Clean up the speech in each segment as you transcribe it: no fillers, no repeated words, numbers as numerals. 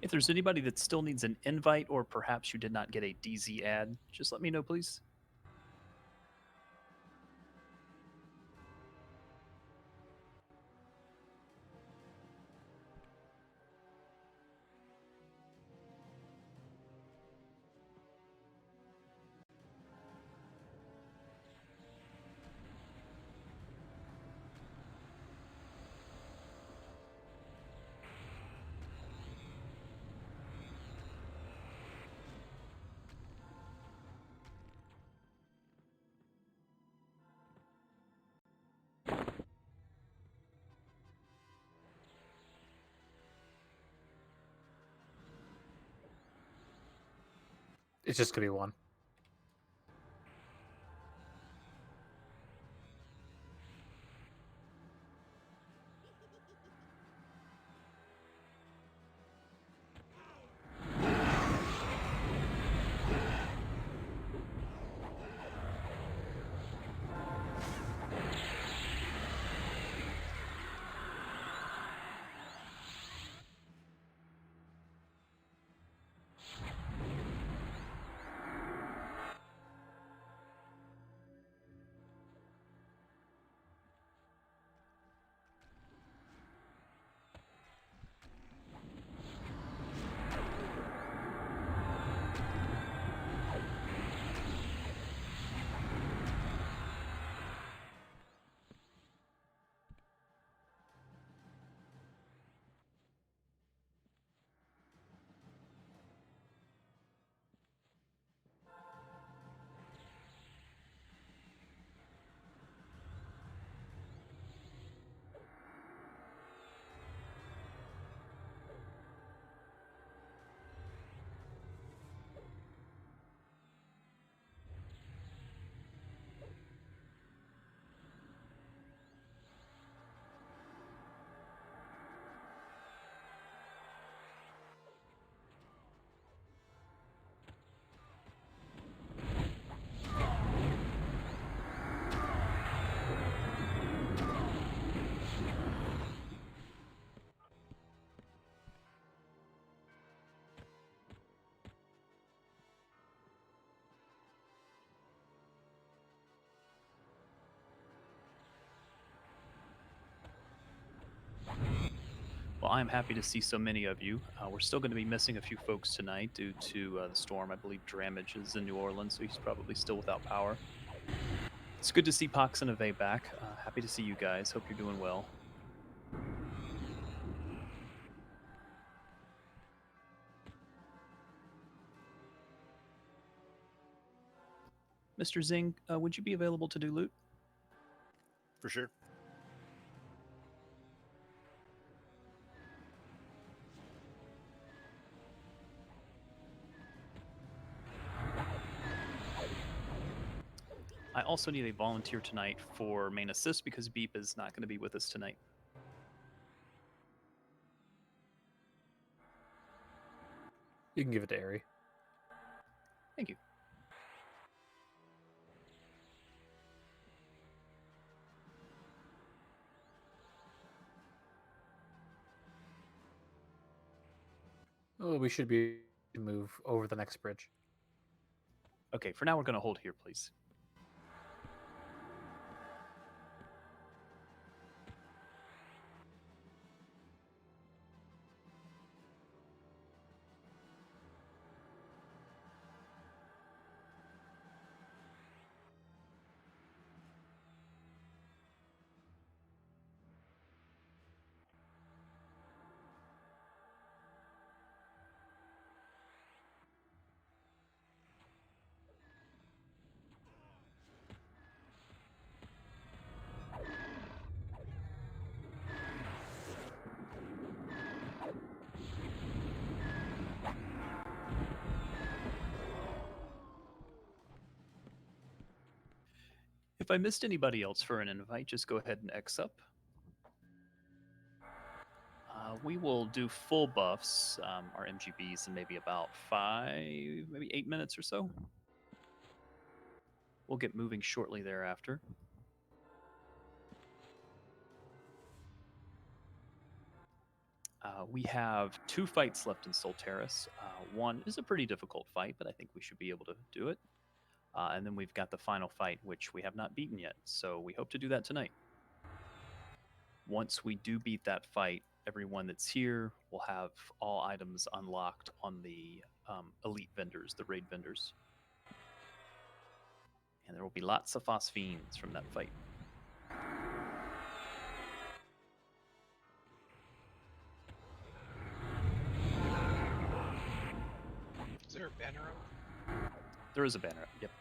If there's anybody that still needs an invite or perhaps you did not get a DZ ad, just let me know, please. It's just gonna be one. Well, I'm happy to see so many of you. We're still going to be missing a few folks tonight due to the storm. I believe Dramage is in New Orleans, so he's probably still without power. It's good to see Pox and Ave back. Happy to see you guys. Hope you're doing well. Mr. Zing, would you be available to do loot? For sure. I also need a volunteer tonight for main assist because Beep is not going to be with us tonight. You can give it to Ari. Thank you. Oh, we should be to move over the next bridge. Okay, for now we're going to hold here, please. If I missed anybody else for an invite, just go ahead and X up. We will do full buffs, our MGBs, in maybe about 5, maybe 8 minutes or so. We'll get moving shortly thereafter. We have 2 fights left in Solteris. One is a pretty difficult fight, but I think we should be able to do it. And then we've got the final fight, which we have not beaten yet, so we hope to do that tonight. Once we do beat that fight, everyone that's here will have all items unlocked on the elite vendors, the raid vendors. And there will be lots of phosphines from that fight. Is there a banner up? There is a banner up, yep.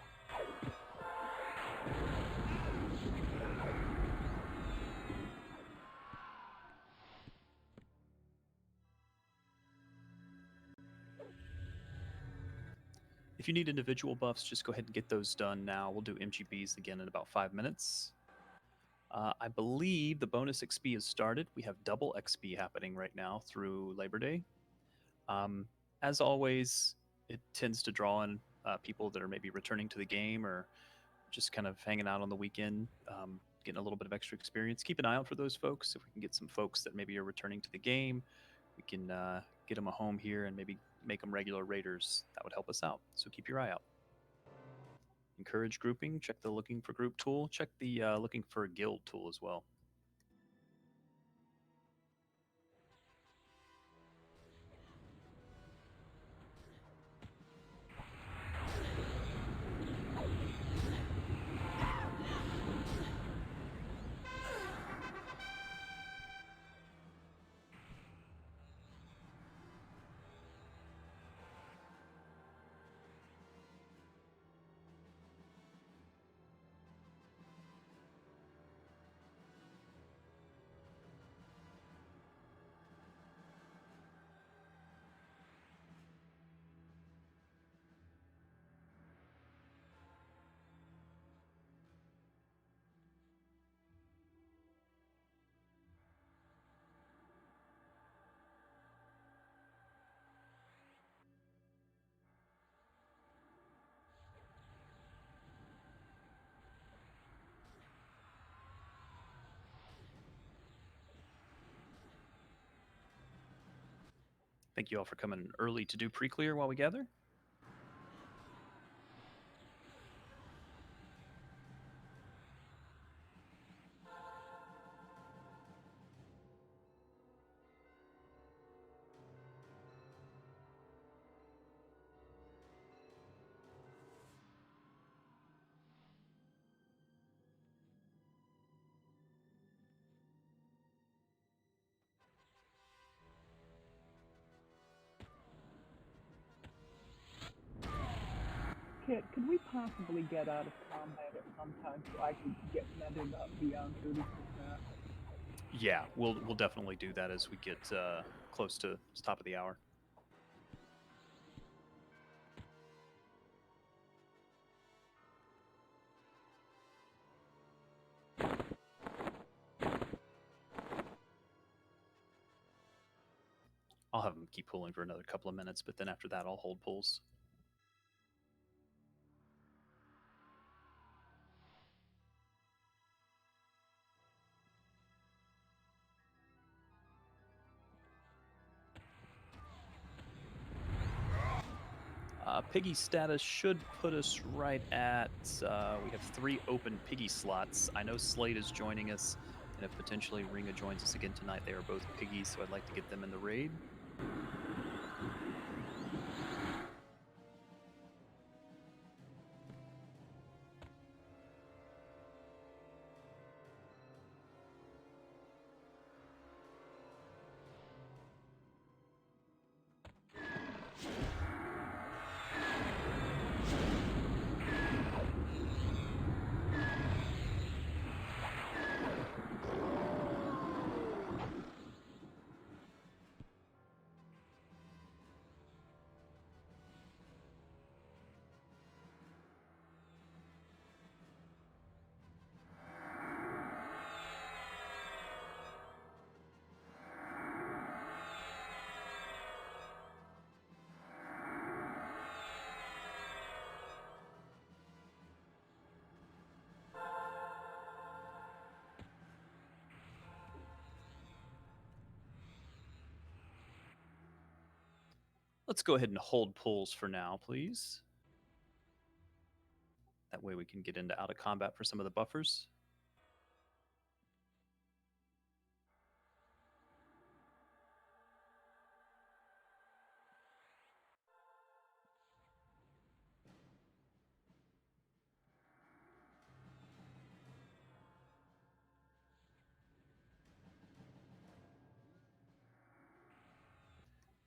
If you need individual buffs, just go ahead and get those done now. We'll do MGBs again in about 5 minutes. I believe the bonus XP has started. We have double XP happening right now through Labor Day. As always, it tends to draw in people that are maybe returning to the game or just kind of hanging out on the weekend, getting a little bit of extra experience. Keep an eye out for those folks. If we can get some folks that maybe are returning to the game, we can get them a home here and maybe make them regular raiders. That would help us out. So keep your eye out. Encourage grouping. Check the looking for group tool. Check the looking for a guild tool as well. Thank you all for coming early to do pre-clear while we gather. Kit, could we possibly get out of combat at some time so I could get netted up beyond 30%? Yeah, we'll definitely do that as we get close to the top of the hour. I'll have them keep pulling for another couple of minutes, but then after that, I'll hold pulls. Piggy status should put us right at. We have 3 open piggy slots. I know Slade is joining us, and if potentially Ringa joins us again tonight, they are both piggies, so I'd like to get them in the raid. Let's go ahead and hold pulls for now, please. That way we can get into out of combat for some of the buffers.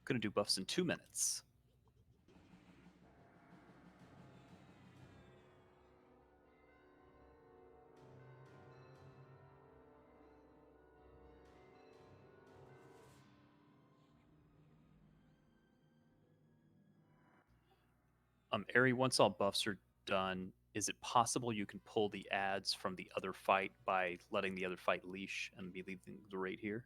Gonna do buffs in 2 minutes. Ari, once all buffs are done, is it possible you can pull the ads from the other fight by letting the other fight leash and be leaving the raid here?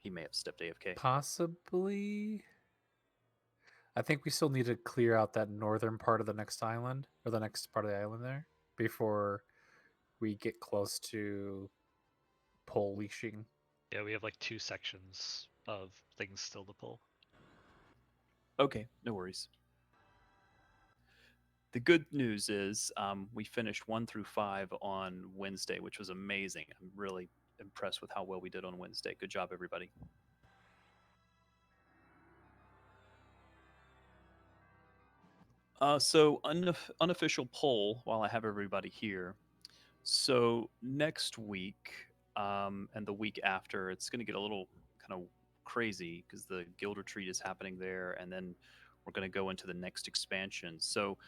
He may have stepped AFK. Possibly. I think we still need to clear out that northern part of the next island, or the next part of the island there, before we get close to pole leashing. Yeah, we have like 2 sections of things still to pull. Okay, no worries. The good news is we finished 1 through 5 on Wednesday, which was amazing. I'm really impressed with how well we did on Wednesday. Good job, everybody. So unofficial poll while I have everybody here. So next week and the week after, it's going to get a little kind of crazy because the guild retreat is happening there, and then we're going to go into the next expansion. So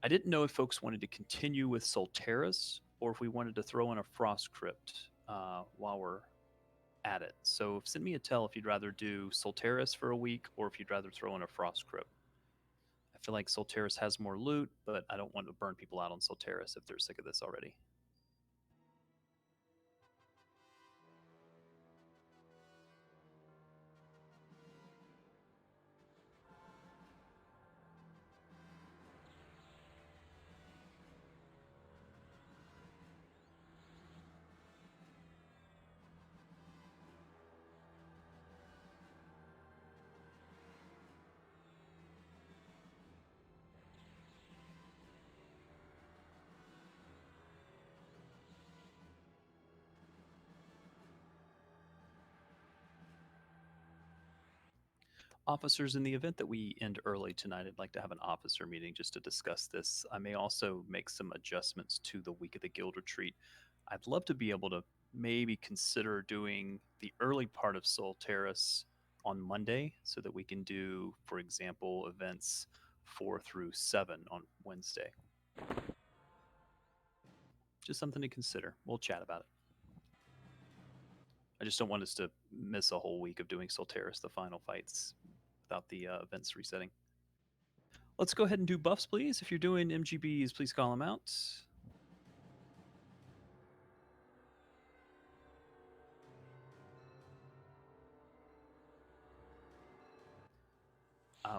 I didn't know if folks wanted to continue with Solteris or if we wanted to throw in a Frost Crypt while we're at it. So send me a tell if you'd rather do Solteris for a week or if you'd rather throw in a Frost Crypt. I feel like Solteris has more loot, but I don't want to burn people out on Solteris if they're sick of this already. Officers, in the event that we end early tonight, I'd like to have an officer meeting just to discuss this. I may also make some adjustments to the week of the guild retreat. I'd love to be able to maybe consider doing the early part of Solteris on Monday so that we can do, for example, events 4 through 7 on Wednesday. Just something to consider. We'll chat about it. I just don't want us to miss a whole week of doing Solteris, the final fights, without the events resetting. Let's go ahead and do buffs, please. If you're doing MGBs, please call them out.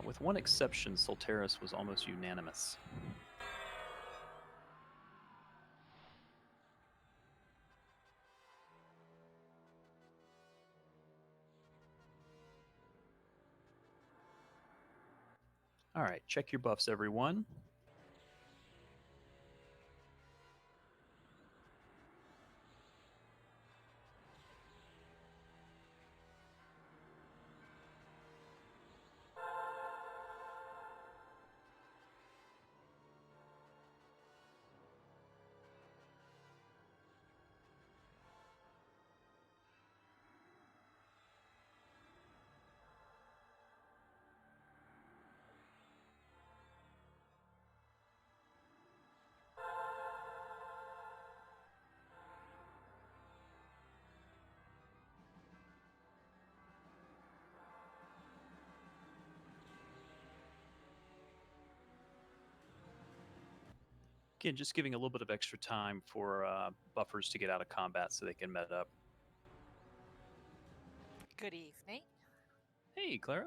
With one exception, Solteris was almost unanimous. All right, check your buffs, everyone. Again, just giving a little bit of extra time for buffers to get out of combat so they can med up. Good evening. Hey, Clara.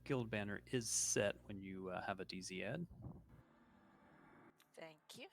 Guild banner is set when you have a DZ ad. Thank you.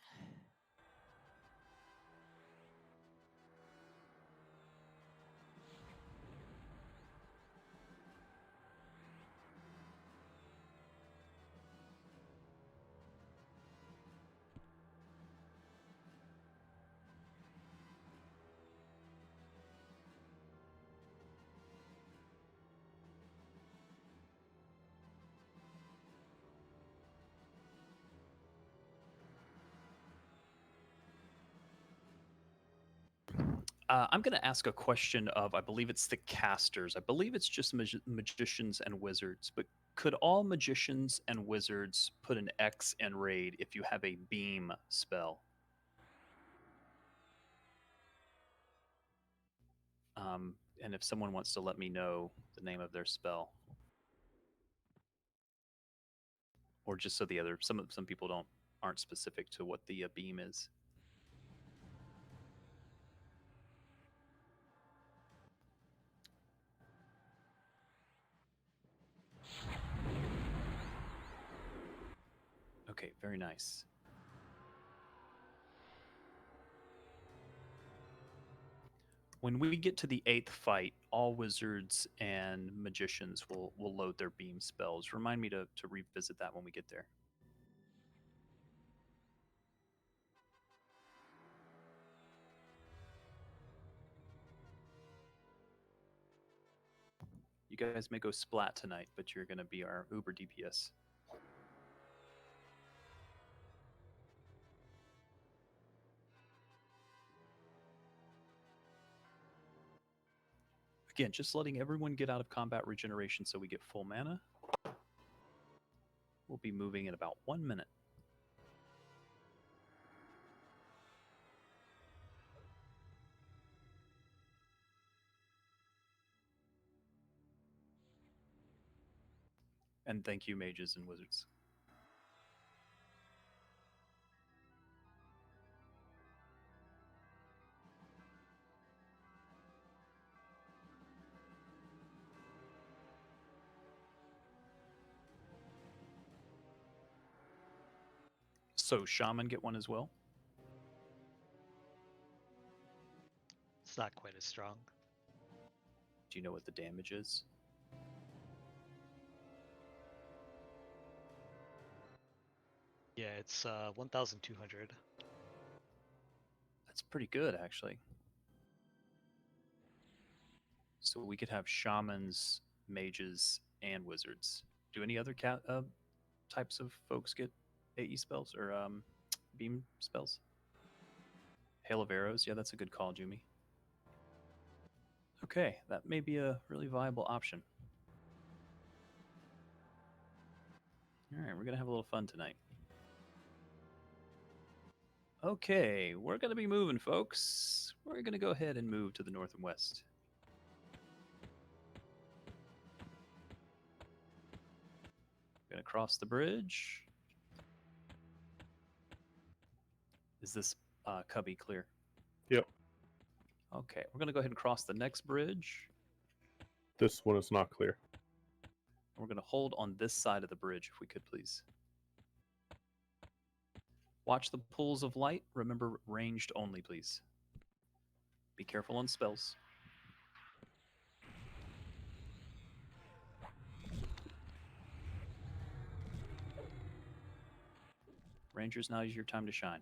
I'm going to ask a question of, I believe it's the casters. I believe it's just magicians and wizards, but could all magicians and wizards put an X in raid if you have a beam spell? And if someone wants to let me know the name of their spell, or just so the other some people aren't specific to what the beam is. Okay, very nice. When we get to the 8th fight, all wizards and magicians will load their beam spells. Remind me to revisit that when we get there. You guys may go splat tonight, but you're going to be our Uber DPS. Again, just letting everyone get out of combat regeneration so we get full mana. We'll be moving in about 1 minute. And thank you, mages and wizards. So shaman get one as well? It's not quite as strong. Do you know what the damage is? Yeah, it's 1,200. That's pretty good, actually. So we could have shamans, mages, and wizards. Do any other types of folks get AE spells or beam spells? Hail of Arrows. Yeah, that's a good call, Jumi. Okay, that may be a really viable option. All right, we're going to have a little fun tonight. Okay, we're going to be moving, folks. We're going to go ahead and move to the north and west. We're going to cross the bridge. Is this cubby clear? Yep. Okay, we're going to go ahead and cross the next bridge. This one is not clear. We're going to hold on this side of the bridge, if we could, please. Watch the pools of light. Remember, ranged only, please. Be careful on spells. Rangers, now is your time to shine.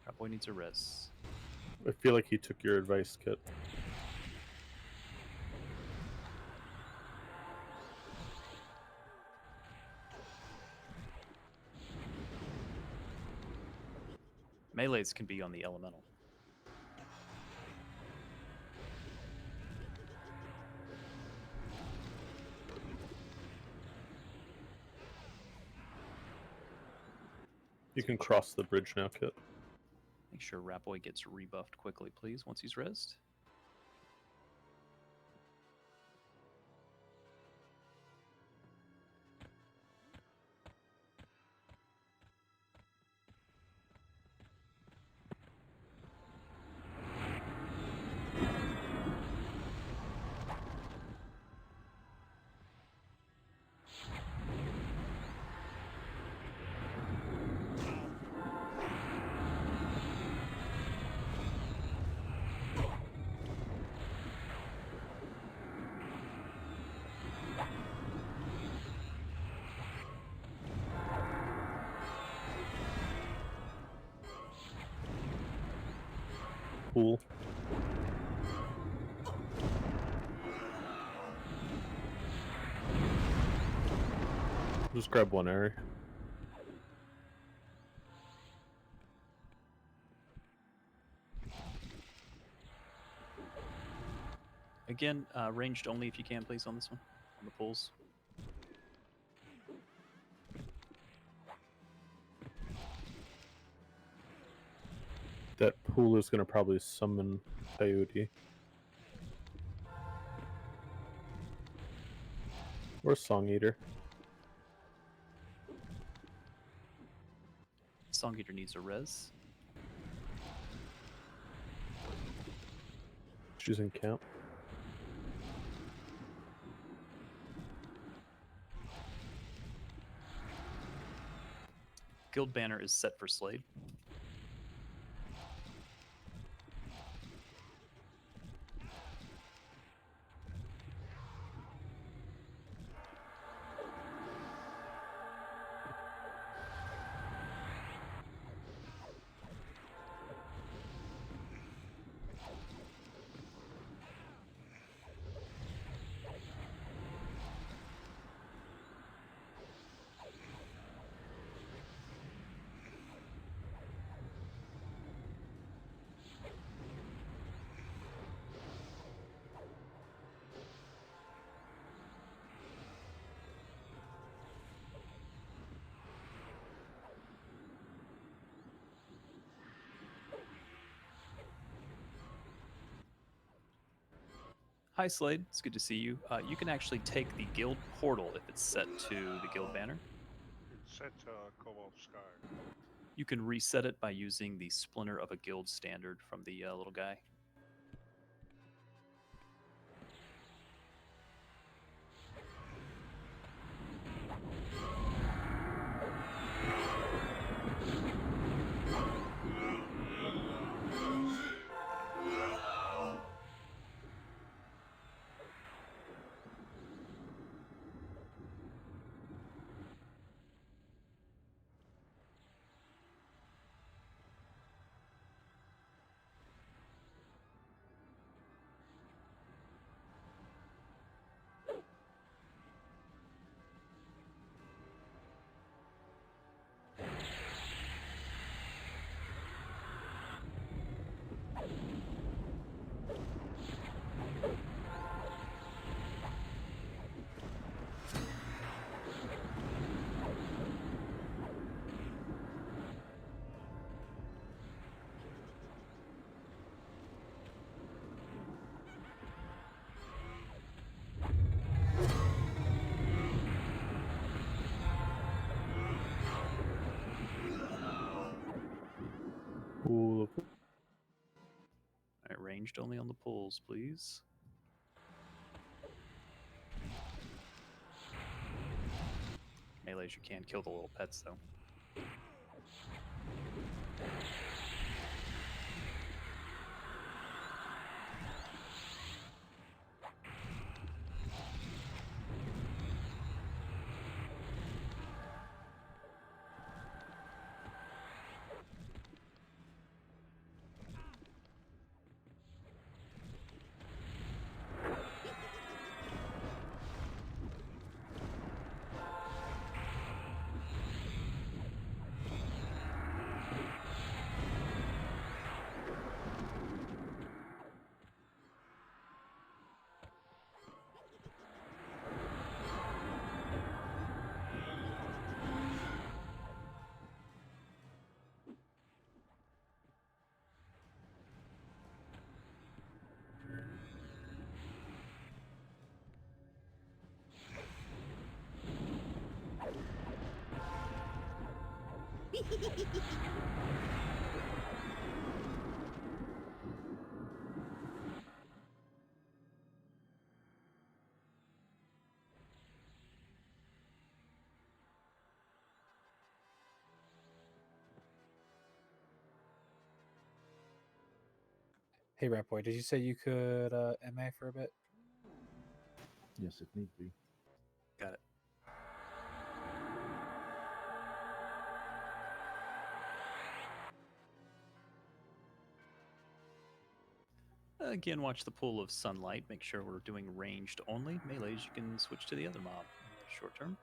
That boy needs a res. I feel like he took your advice, Kit. Melees can be on the elemental. You can cross the bridge now, Kit. Make sure Ratboy gets rebuffed quickly, please, once he's rezzed. Pool. Just grab one area. Again, ranged only if you can, please, on this one, on the pools. That pool is going to probably summon Coyote. Or Song Eater. Song Eater needs a res. She's in camp. Guild banner is set for Slade. Hi, Slade. It's good to see you. You can actually take the guild portal if it's set to the guild banner. It's set to Cobalt Sky. You can reset it by using the splinter of a guild standard from the little guy. Pool of All right, ranged only on the pulls, please. Melees, you can kill the little pets, though. Hey, Rat Boy, did you say you could MA for a bit? Yes, if need be. Got it. Again, watch the pool of sunlight. Make sure we're doing ranged only. Melees, you can switch to the other mob in the short term.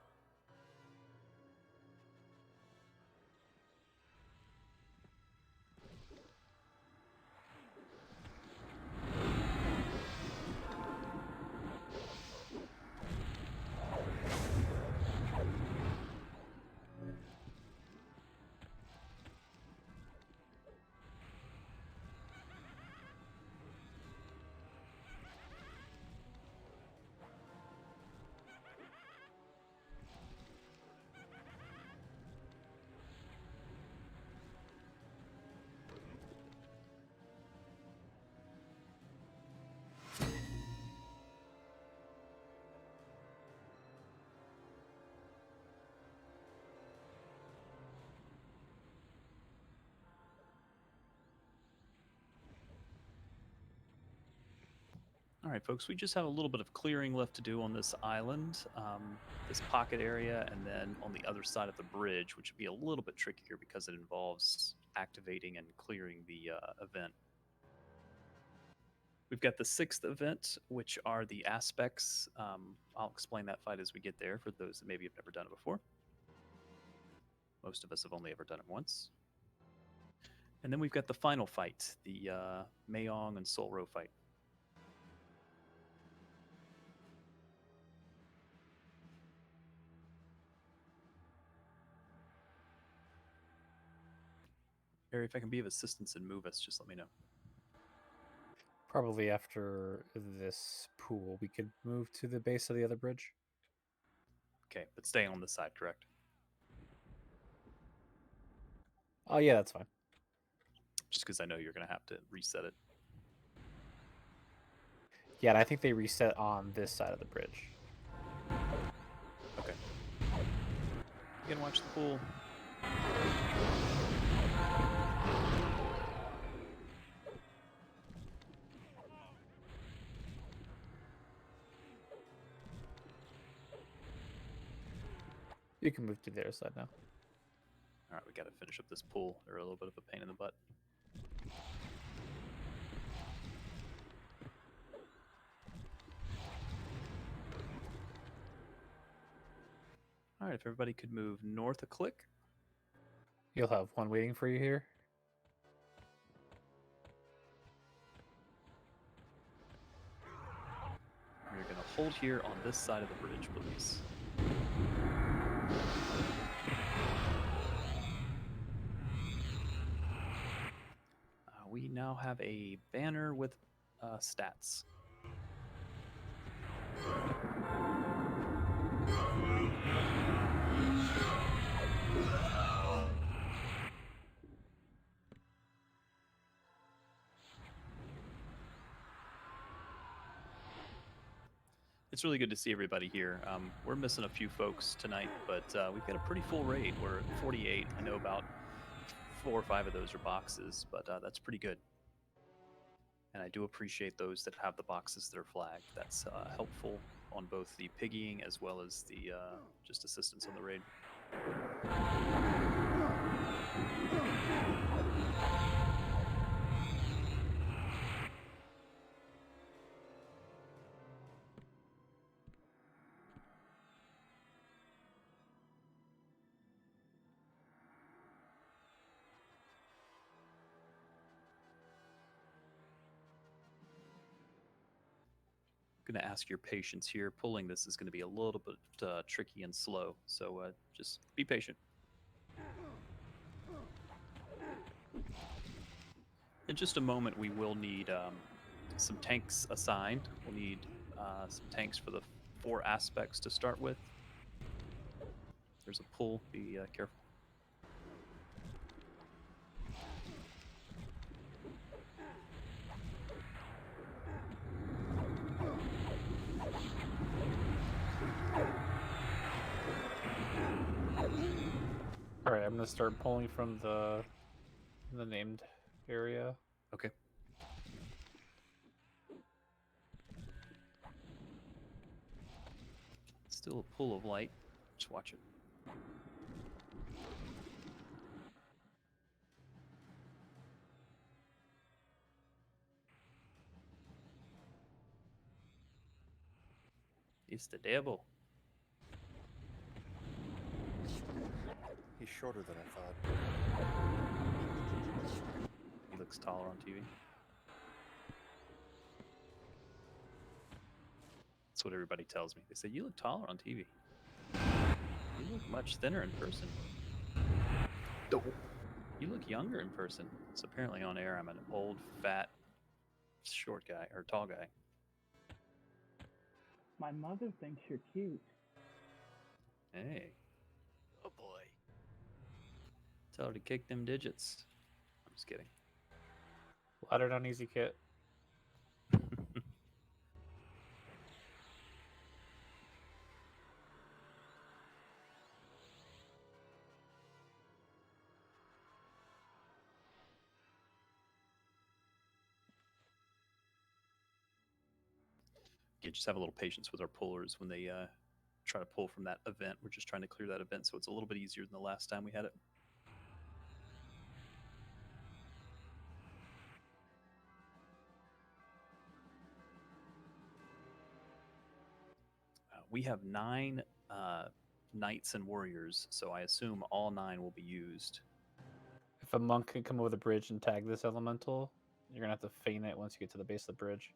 All right, folks, we just have a little bit of clearing left to do on this island, this pocket area, and then on the other side of the bridge, which would be a little bit trickier because it involves activating and clearing the event. We've got the 6th event, which are the aspects. I'll explain that fight as we get there for those that maybe have never done it before. Most of us have only ever done it once. And then we've got the final fight, the Mayong and Solro fight. Barry, if I can be of assistance and move us, just let me know. Probably after this pool, we could move to the base of the other bridge. Okay, but staying on this side, correct? Oh, yeah, that's fine. Just because I know you're going to have to reset it. Yeah, and I think they reset on this side of the bridge. Okay. Again, watch the pool. You can move to the other side now. All right, we got to finish up this pool. They're a little bit of a pain in the butt. All right, if everybody could move north a click. You'll have one waiting for you here. You're going to hold here on this side of the bridge, please. We now have a banner with stats. It's really good to see everybody here. We're missing a few folks tonight, but we've got a pretty full raid. We're at 48. I know about 4 or 5 of those are boxes, but that's pretty good. And I do appreciate those that have the boxes that are flagged. That's helpful on both the piggying as well as the just assistance on the raid. Going to ask your patience here. Pulling this is going to be a little bit tricky and slow, so just be patient. In just a moment, we will need some tanks assigned. We'll need some tanks for the 4 aspects to start with. There's a pull. Be careful. All right, I'm gonna start pulling from the named area. Okay. Still a pull of light. Just watch it. It's the devil. He's shorter than I thought. He looks taller on TV. That's what everybody tells me. They say, you look taller on TV. You look much thinner in person. You look younger in person. So apparently on air, I'm an old, fat, short guy, or tall guy. My mother thinks you're cute. Hey, Oh boy. tell her to kick them digits. I'm just kidding. Ladder down easy kit. Yeah, just have a little patience with our pullers when they try to pull from that event. We're just trying to clear that event, so it's a little bit easier than the last time we had it. We have 9 knights and warriors, so I assume all 9 will be used. If a monk can come over the bridge and tag this elemental, you're gonna have to feign it once you get to the base of the bridge.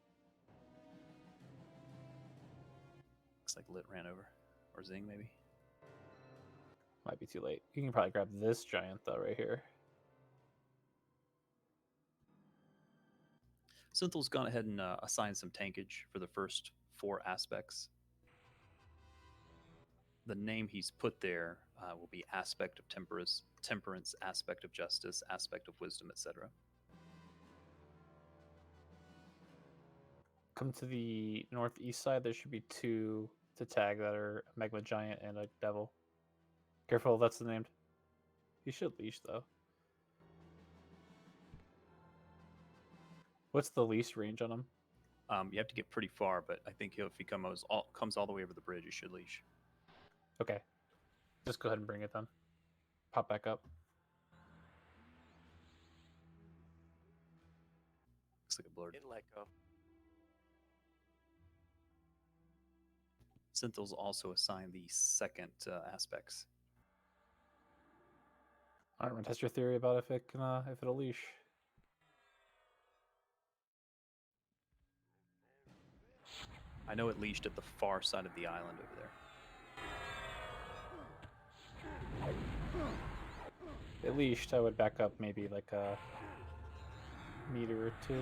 Looks like Lit ran over. Or Zing, maybe. Might be too late. You can probably grab this giant though, right here. Synthel's gone ahead and assigned some tankage for the first 4 aspects. The name he's put there will be aspect of temperance, aspect of justice, aspect of wisdom, etc. Come to the northeast side. There should be 2 to tag that are a magma giant and a devil. Careful, that's the named. You should leash though. What's the least range on him? You have to get pretty far, but I think if he comes all the way over the bridge, he should leash. Okay. Just go ahead and bring it then. Pop back up. Looks like a blurred. Didn't let go. Synthel's also assigned the second aspects. All right, I'm gonna test your theory about if it'll leash. I know it leashed at the far side of the island over there. It leashed. I would back up maybe like a meter or 2.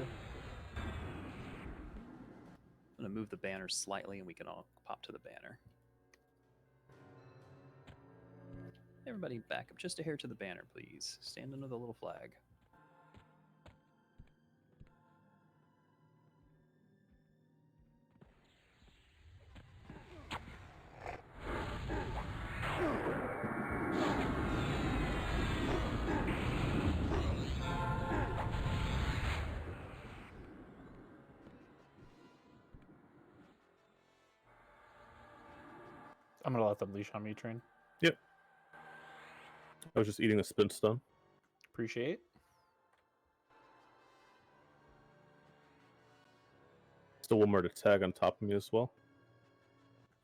I'm going to move the banner slightly and we can all pop to the banner. Everybody back up just a hair to the banner, please. Stand under the little flag. I'm gonna let them leash on me, Train. I was just eating a spin stun. Appreciate. Still one more to tag on top of me as well.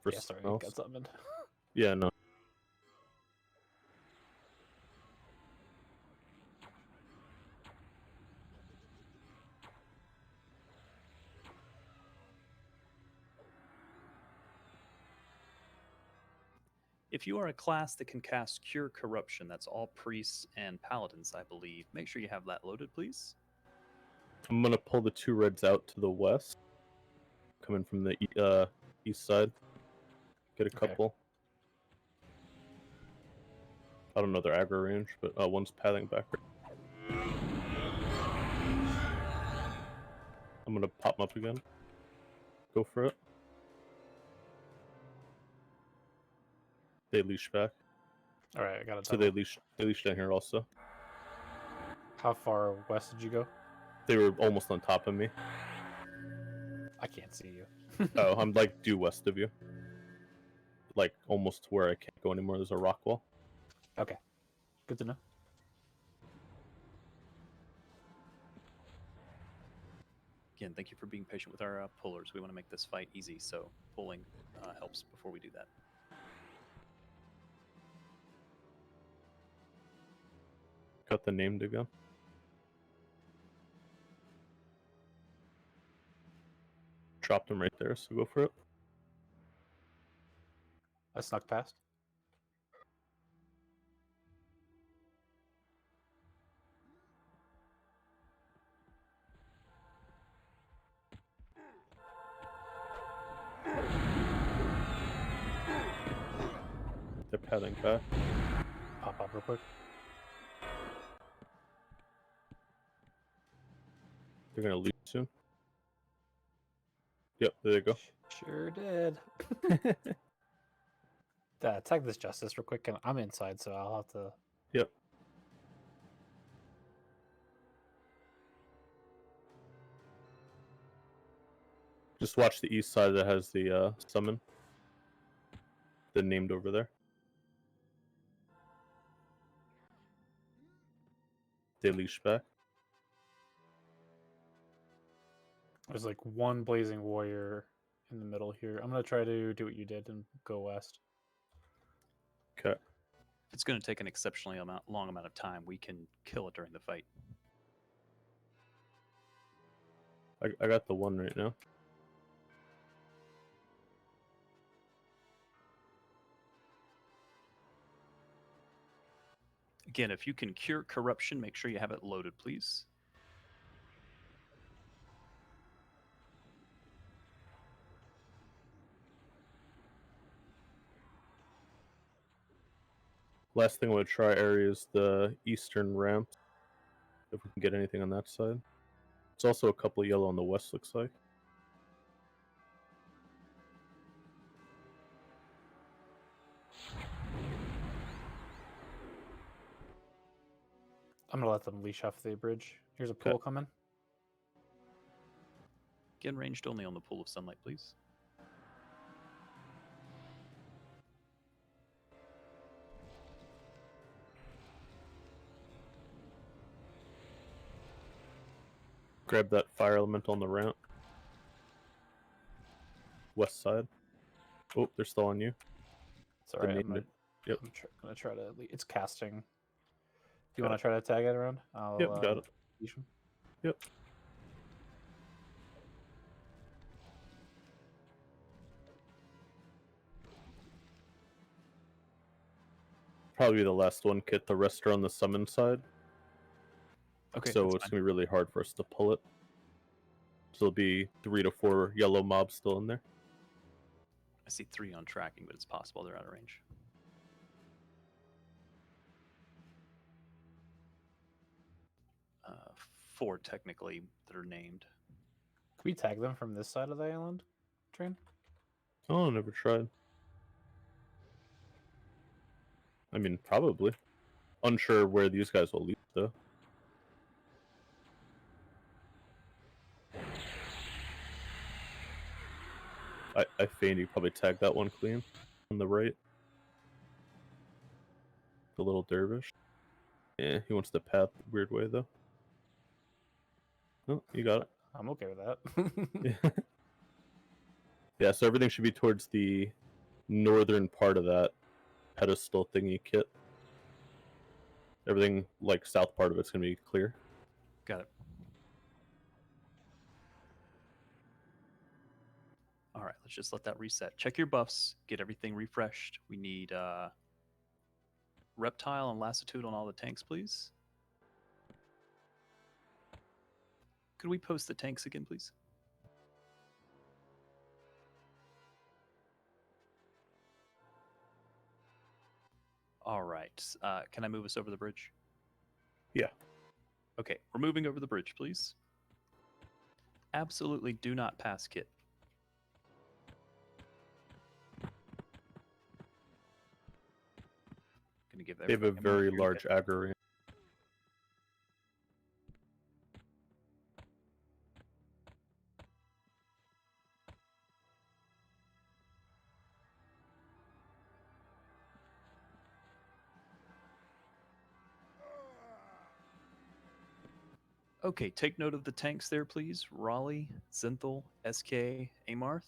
For Yeah, sorry, someone got else. summoned. Yeah, no. If you are a class that can cast Cure Corruption, that's all priests and paladins, I believe. Make sure you have that loaded, please. I'm gonna pull the 2 reds out to the west. Coming from the east side. Get a Okay. couple. I don't know their aggro range, but one's pathing back. I'm gonna pop them up again. Go for it. They leash back. All right, I got it. So they leash down here also. How far west did you go? They were almost on top of me. I can't see you. Oh, I'm like due west of you. Like almost to where I can't go anymore. There's a rock wall. Okay, good to know. Again, thank you for being patient with our pullers. We want to make this fight easy, so pulling helps before we do that. Got the named again. Dropped them right there, so go for it. I snuck past. They're padding back. Pop up real quick. They're gonna leave soon. Yep, there they go. Sure did. Tag this justice real quick, and I'm inside, so I'll have to. Yep. Just watch the east side that has the summon. The named over there. They leash back. There's like one blazing warrior in the middle here. I'm gonna try to do what you did and go west. Okay. If it's going to take an exceptionally long amount of time, we can kill it during the fight. I got the one right now. Again, if you can Cure Corruption, make sure you have it loaded, please. Last thing I would try area is the eastern ramp. If we can get anything on that side. It's also a couple yellow on the west, looks like. I'm gonna let them leash off the bridge. Here's a pool coming. Again, ranged only on the pool of sunlight, please. Grab that fire elemental on the ramp. West side. Oh, they're still on you. It's alright. named it. Yep. I'm gonna try to. It's casting. Do you want to try to tag it around? I'll, Yep, got it. leash him. Yep. Probably the last one, Kit. The rest are on the summon side. Okay, So that's it's fine. going to be really hard for us to pull it. So there'll be 3 to 4 yellow mobs still in there. I see 3 on tracking, but it's possible they're out of range. Uh, 4 technically that are named. Can we tag them from this side of the island, Train? Oh, never tried. I mean, probably. Unsure where these guys will lead, though. I feign you probably tag that one clean. on the right. The little dervish. Yeah, he wants to path the weird way though. Oh, you got it. I'm okay with that. Yeah. Yeah, so everything should be towards the northern part of that pedestal thingy kit. Everything like south part of it's gonna be clear. Got it. All right, let's just let that reset. Check your buffs, get everything refreshed. We need reptile and lassitude on all the tanks, please. Could we post the tanks again, please? All right. Can I move us over the bridge? Yeah. Okay, we're moving over the bridge, please. Absolutely do not pass kit. Gonna give They have a everybody very moment here to large get- aggro range. Okay, take note of the tanks there, please. Raleigh, Zenthal, SK, Amarth.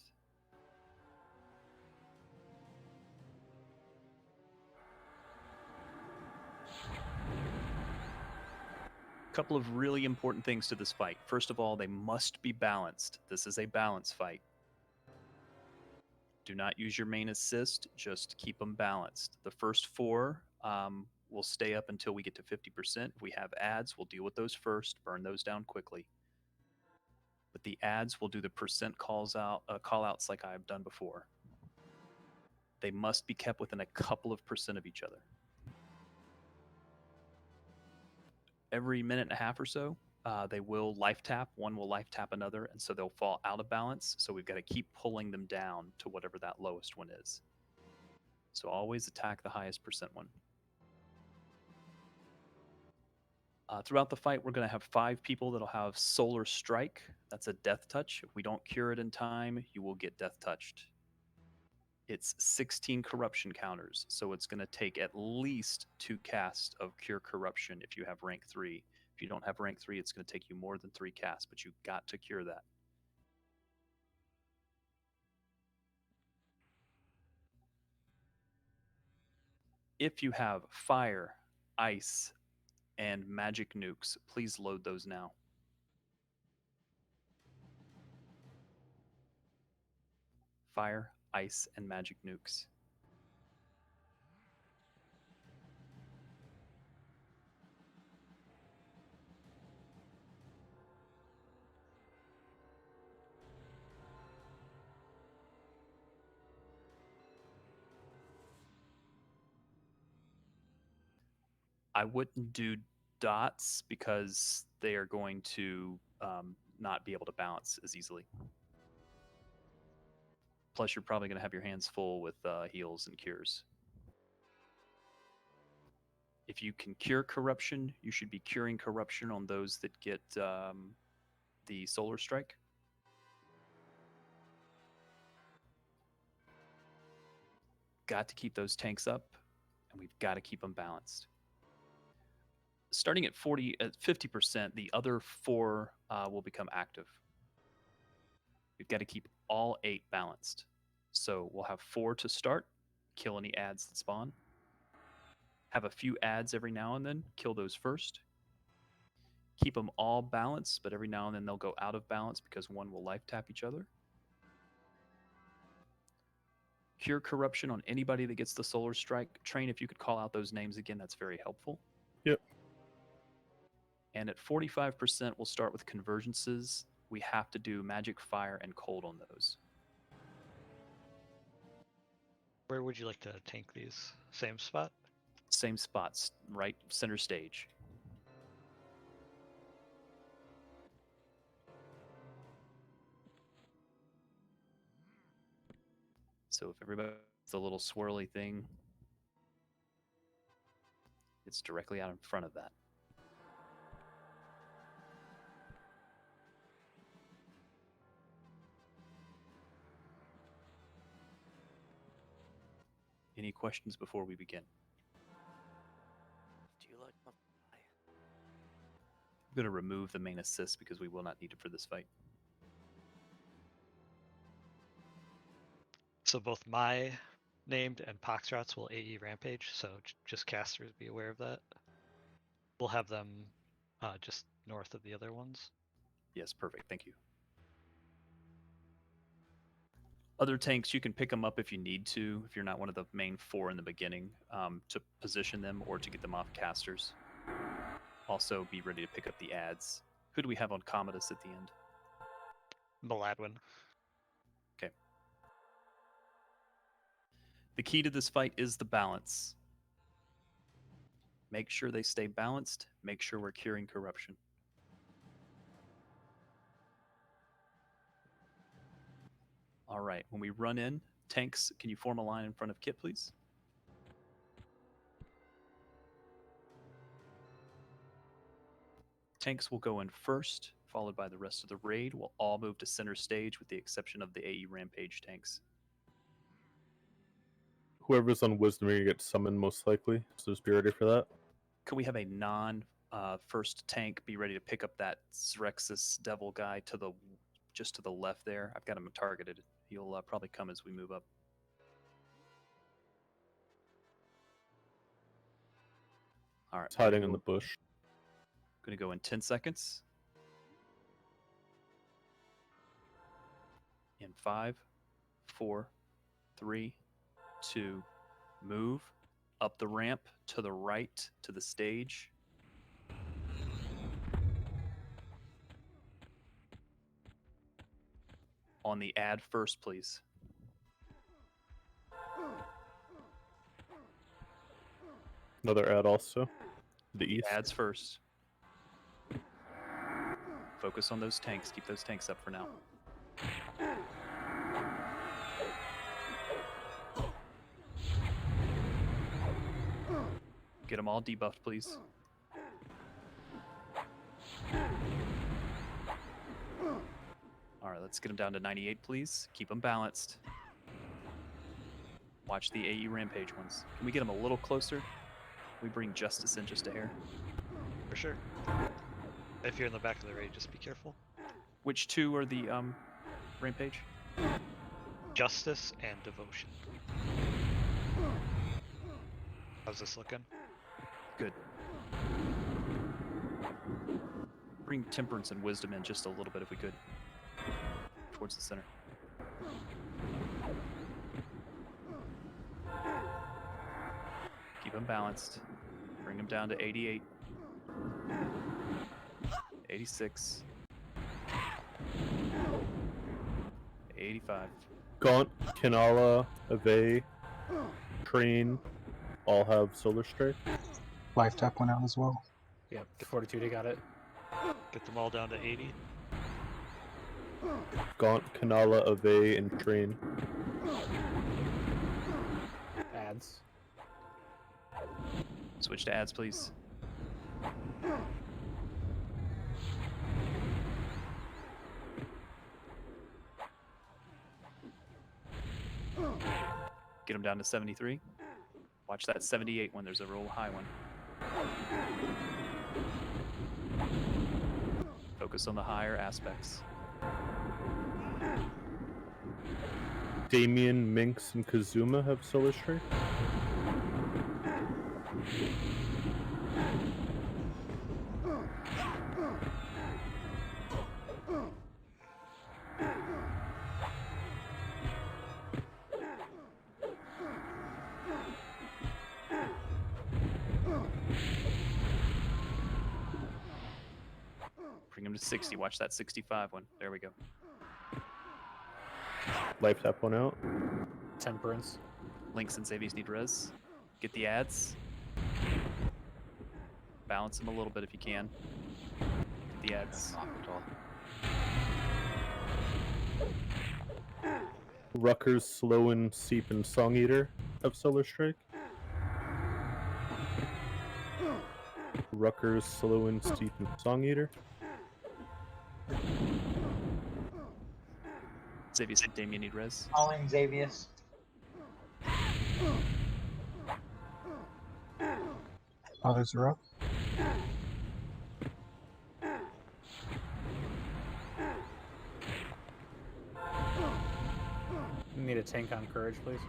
Couple of really important things to this fight. First of all, they must be balanced. This is a balance fight. Do not use your main assist, just keep them balanced. The first four will stay up until we get to 50%. If we have ads, we'll deal with those first, burn those down quickly. But the ads will do the percent call outs like I've done before. They must be kept within a couple of percent of each other. Every minute and a half or so, they will life tap. One will life tap another, and so they'll fall out of balance. So we've got to keep pulling them down to whatever that lowest one is. So always attack the highest percent one. Throughout the fight, we're going to have 5 people that'll have Solar Strike. That's a death touch. If we don't cure it in time, you will get death touched. It's 16 corruption counters, so it's going to take at least 2 casts of Cure Corruption if you have rank 3. If you don't have rank 3, it's going to take you more than 3 casts, but you've got to cure that. If you have fire, ice, and magic nukes, please load those now. Fire, ice, and magic nukes. I wouldn't do dots because they are going to not be able to balance as easily. Plus, you're probably going to have your hands full with heals and cures. If you can cure corruption, you should be curing corruption on those that get the Solar Strike. Got to keep those tanks up, and we've got to keep them balanced. Starting at 50%, the other 4 will become active. We've got to keep all 8 balanced. So we'll have 4 to start, kill any ads that spawn. Have a few ads every now and then, kill those first. Keep them all balanced, but every now and then they'll go out of balance because one will life tap each other. Cure corruption on anybody that gets the Solar Strike. Train, if you could call out those names again, that's very helpful. Yep. And at 45%, we'll start with convergences. We have to do magic, fire, and cold on those. Where would you like to tank these? Same spot? Same spots, right center stage. So if everybody the little swirly thing, it's directly out in front of that. Any questions before we begin? Do you like my pie? I'm going to remove the main assist because we will not need it for this fight. So both my named and Poxrot's will AE Rampage, so just casters be aware of that. We'll have them just north of the other ones. Yes, perfect. Thank you. Other tanks, you can pick them up if you need to, if you're not one of the main 4 in the beginning, to position them or to get them off casters. Also, be ready to pick up the ads. Who do we have on Commodus at the end? Maladwin. Okay. The key to this fight is the balance. Make sure they stay balanced. Make sure we're curing corruption. All right, when we run in, tanks, can you form a line in front of Kit, please? Tanks will go in first, followed by the rest of the raid. We'll all move to center stage with the exception of the AE Rampage tanks. Whoever's on Wisdom, you're gonna get summoned most likely, so just be ready for that. Can we have a non-first tank be ready to pick up that Zrexus devil guy to the just to the left there? I've got him targeted. He'll probably come as we move up. All right. It's hiding in the bush. Going to go in 10 seconds. In 5, 4, 3, 2, move up the ramp to the right to the stage. On the ad first, please. Another ad also. The east. Ads first. Focus on those tanks. Keep those tanks up for now. Get them all debuffed, please. All right, let's get them down to 98, please. Keep them balanced. Watch the AE Rampage ones. Can we get them a little closer? Can we bring Justice in just a hair? For sure. If you're in the back of the raid, just be careful. Which 2 are the Rampage? Justice and Devotion. How's this looking? Good. Bring Temperance and Wisdom in just a little bit if we could. Towards the center. Keep them balanced. Bring them down to 88. 86. 85. Gaunt, Kinala, Ave, Train, all have Solar Strike. Life tap went out as well. Yep, 42, they got it. Get them all down to 80. Gaunt, Kinala, Ave, and Train. Ads. Switch to ads, please. Get them down to 73. Watch that 78 one. There's a real high one. Focus on the higher aspects. Damien, Minx, and Kazuma have Solar Strike. Bring them to 60. Watch that 65 one. There we go. Life tap one out. Temperance. Lynx and Xaviers need res. Get the ads. Balance them a little bit if you can. Get the ads. Ruckers, Sloan, Seep, and Song Eater have Solar Strike. Ruckers, Sloan, Seep, and Song Eater. Xaviers and Damien need res. Calling Xavius. Others are up. Need a tank on courage, please.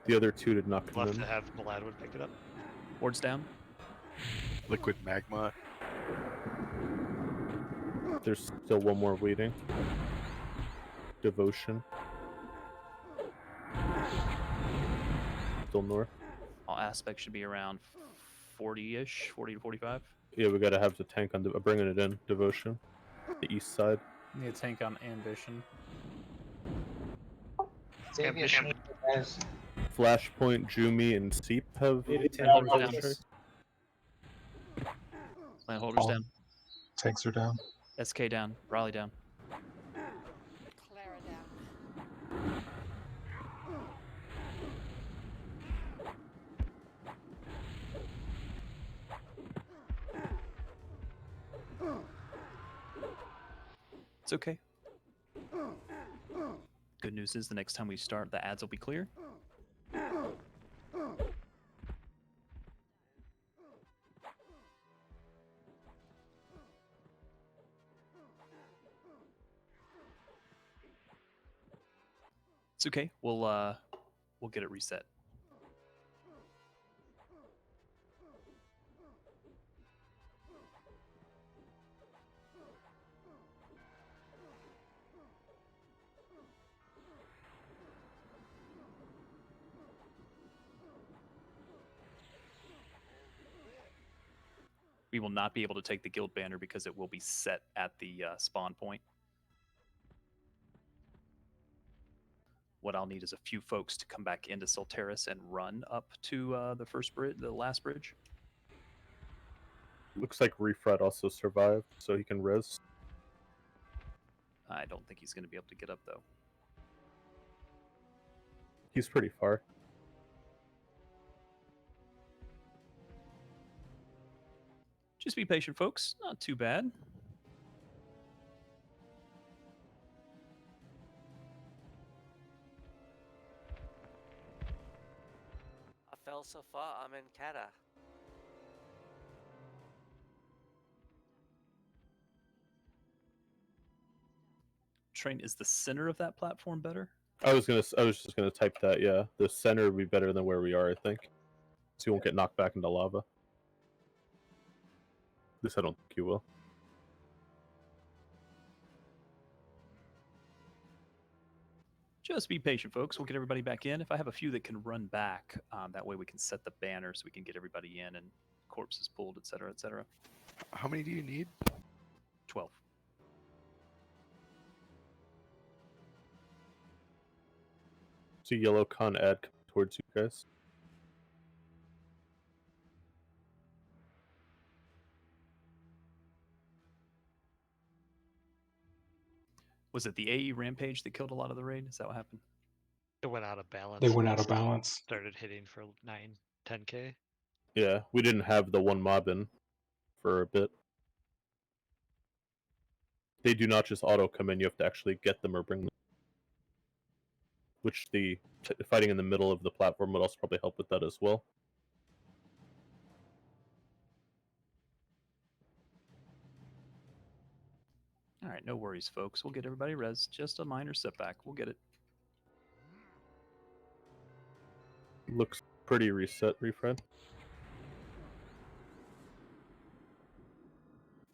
The other two did not come We'll have in. to have Maladwood pick it up. Wards down. Liquid magma. There's still one more waiting. Devotion. Still north. All aspects should be around 40-ish, 40 to 45. Yeah, we gotta have the tank on bringing it in. Devotion. The east side. Need a tank on ambition. Ambition. Flashpoint, Jumi, and Seep have. Down. Plant holders All down. tanks are down. SK down. Raleigh down. Clara down. It's okay. Good news is the next time we start, the ads will be clear. It's okay. We'll get it reset. We will not be able to take the guild banner because it will be set at the spawn point. What I'll need is a few folks to come back into Solteris and run up to the first bridge, the last bridge. Looks like Refred also survived, so he can res. I don't think he's going to be able to get up though. He's pretty far. Just be patient, folks. Not too bad. I fell so far, I'm in Kata. Train, is the center of that platform better? I was just gonna type that. Yeah, the center would be better than where we are, I think. So you won't get knocked back into lava. At least I don't think you will. Just be patient, folks. We'll get everybody back in. If I have a few that can run back, that way we can set the banner so we can get everybody in and corpses pulled, etc., etc. How many do you need? 12. So yellow con ad towards you guys. Was it the AE Rampage that killed a lot of the raid? Is that what happened? It went out of balance. They went and out of then balance. Started hitting for 10k. Yeah, we didn't have the one mob in for a bit. They do not just auto come in, you have to actually get them or bring them. Which the fighting in the middle of the platform would also probably help with that as well. All right, no worries, folks. We'll get everybody res. Just a minor setback. We'll get it. Looks pretty reset, Refred.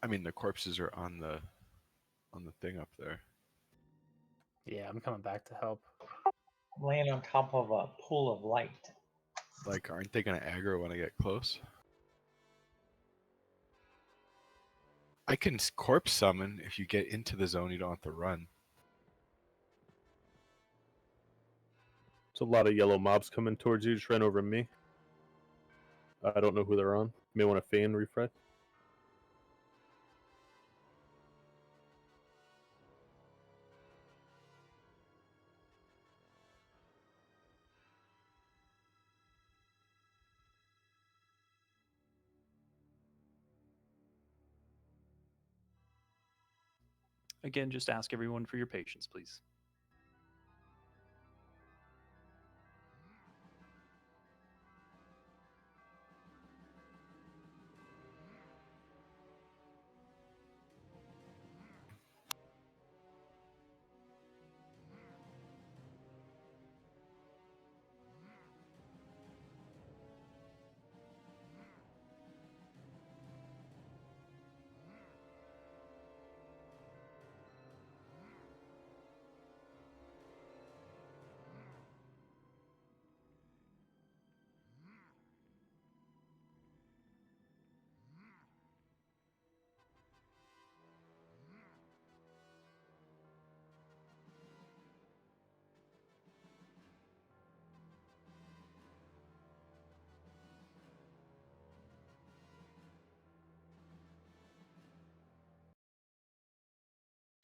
I mean, the corpses are on the thing up there. Yeah, I'm coming back to help. Laying on top of a pool of light. Like, aren't they gonna aggro when I get close? I can corpse summon if you get into the zone. You don't have to run. It's a lot of yellow mobs coming towards you. Just ran over me. I don't know who they're on. You may want to feign Refred. Again, just ask everyone for your patience, please.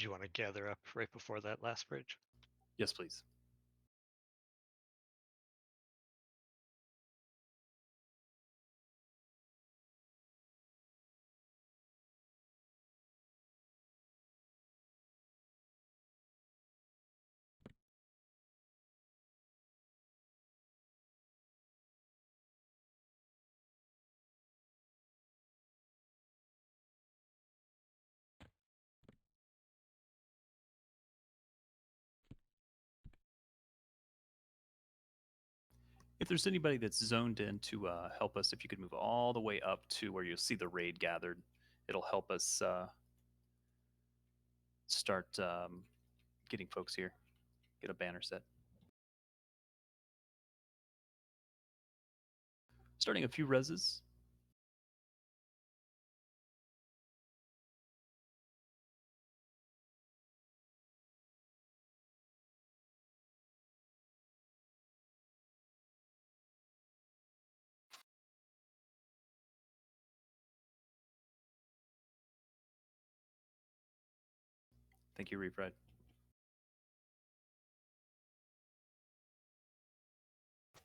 Do you want to gather up right before that last bridge? Yes, please. If there's anybody that's zoned in to help us, if you could move all the way up to where you'll see the raid gathered, it'll help us start getting folks here. Get a banner set. Starting a few reses. Thank you, Refried.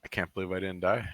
I can't believe I didn't die.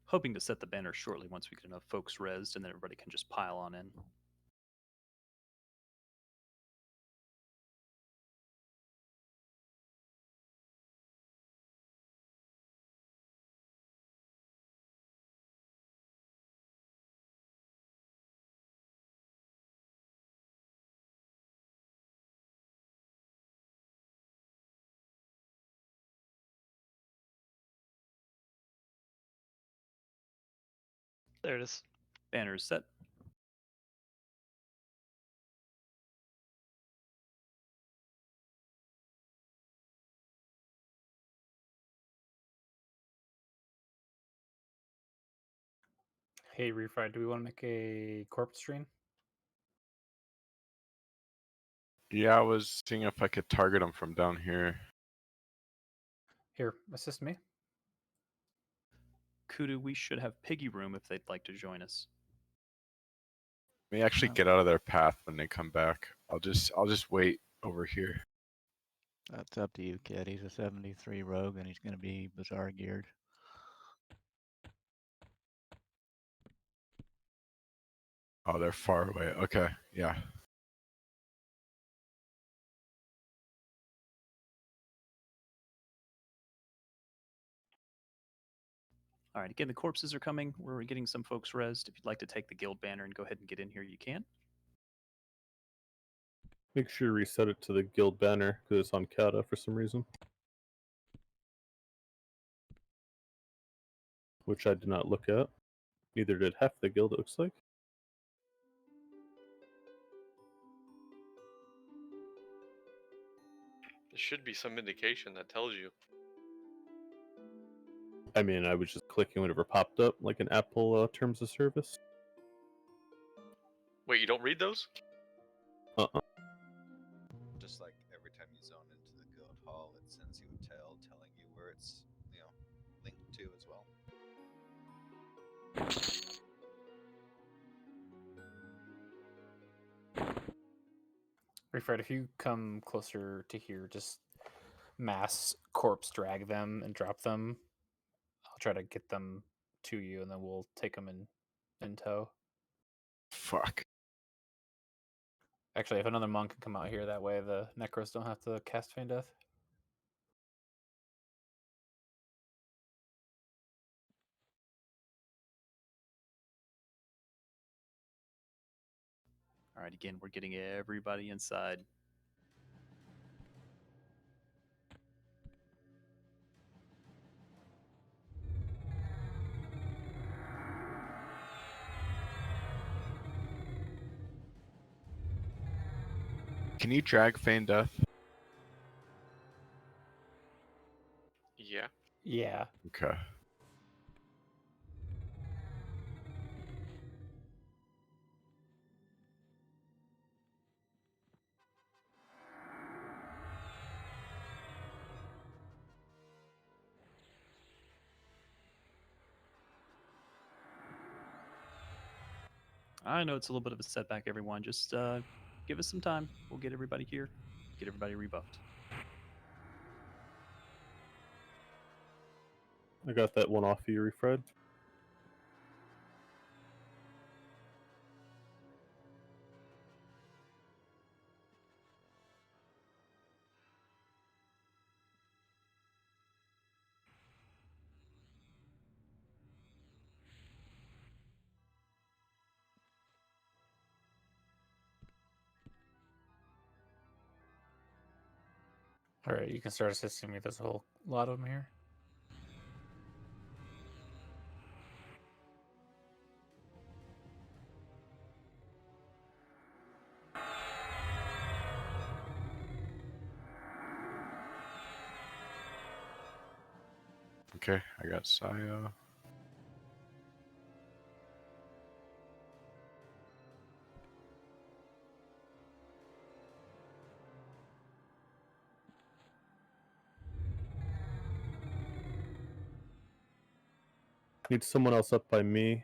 Hoping to set the banner shortly once we get enough folks rezzed, and then everybody can just pile on in. There it is. Banner is set. Hey, Refried, do we want to make a corpse stream? Yeah, I was seeing if I could target them from down here. Here, assist me. Kudu, we should have piggy room if they'd like to join us. May actually get out of their path when they come back. I'll just wait over here. That's up to you, kid. He's a 73 rogue and he's going to be bizarre geared. Oh, they're far away. Okay, yeah. All right, again, the corpses are coming. We're getting some folks rezzed. If you'd like to take the guild banner and go ahead and get in here, you can. Make sure to reset it to the guild banner because it's on Kata for some reason. Which I did not look at. Neither did half the guild, it looks like. There should be some indication that tells you. I mean, I was just clicking whatever popped up, like an Apple terms of service. Wait, you don't read those? Just like every time you zone into the guild hall, it sends you a tail telling you where it's, linked to as well. Refred, if you come closer to here, just mass corpse drag them and drop them. I'll try to get them to you, and then we'll take them in tow. Fuck. Actually, if another monk can come out here, that way the necros don't have to cast Feign Death. All right, again, we're getting everybody inside. Can you drag Feign Death? Yeah. Yeah. Okay. I know it's a little bit of a setback, everyone. Just give us some time. We'll get everybody here, get everybody rebuffed. I got that one off you, Refred. All right, you can start assisting me. There's a whole lot of them here. Okay, I got Saya. Need someone else up by me.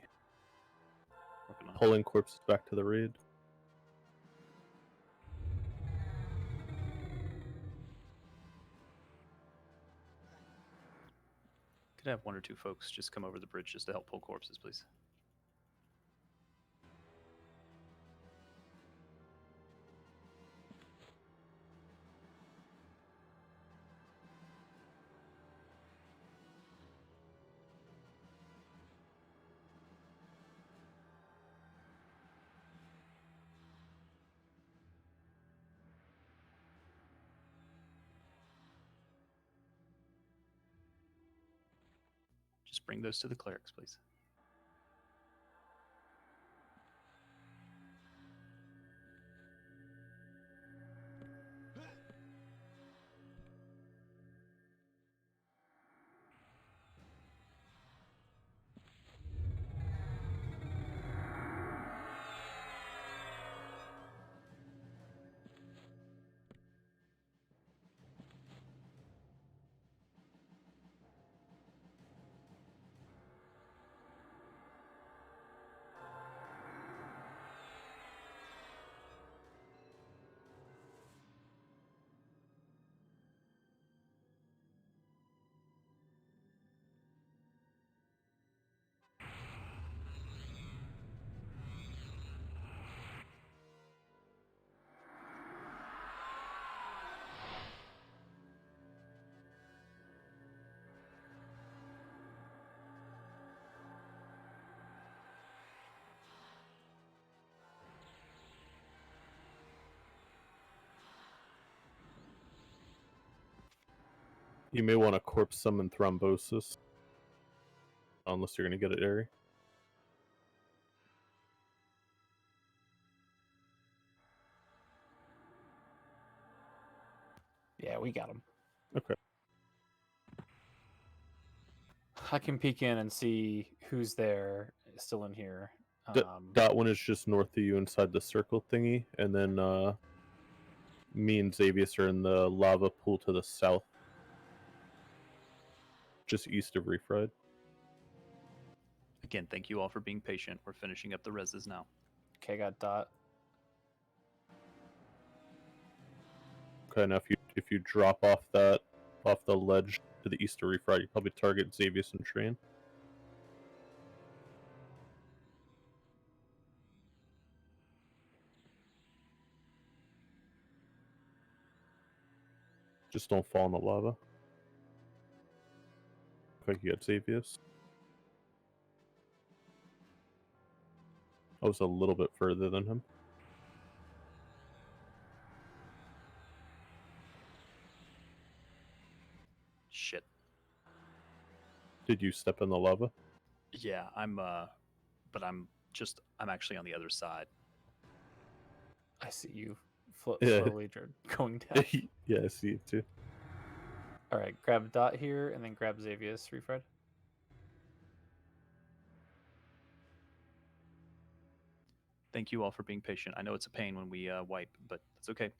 Pulling corpses back to the raid. Could I have one or two folks just come over the bridge just to help pull corpses, please? Just bring those to the clerics, please. You may want to corpse summon Thrombosis. Unless you're going to get it, Airy. Yeah, we got them. Okay. I can peek in and see who's there, still in here. That one is just north of you inside the circle thingy, and then me and Xavius are in the lava pool to the south. Just east of Refried. Again, thank you all for being patient. We're finishing up the reses now. Okay, got Dot. Okay, now if you drop off the ledge to the east of Refried, you probably target Xavius and Train. Just don't fall in the lava. Looks like you got Xavius. I was a little bit further than him. Shit. Did you step in the lava? Yeah, but I'm actually on the other side. I see you Yeah. slowly going down. Yeah, I see it too. All right, grab Dot here, and then grab Xavius, Refred. Thank you all for being patient. I know it's a pain when we wipe, but it's okay.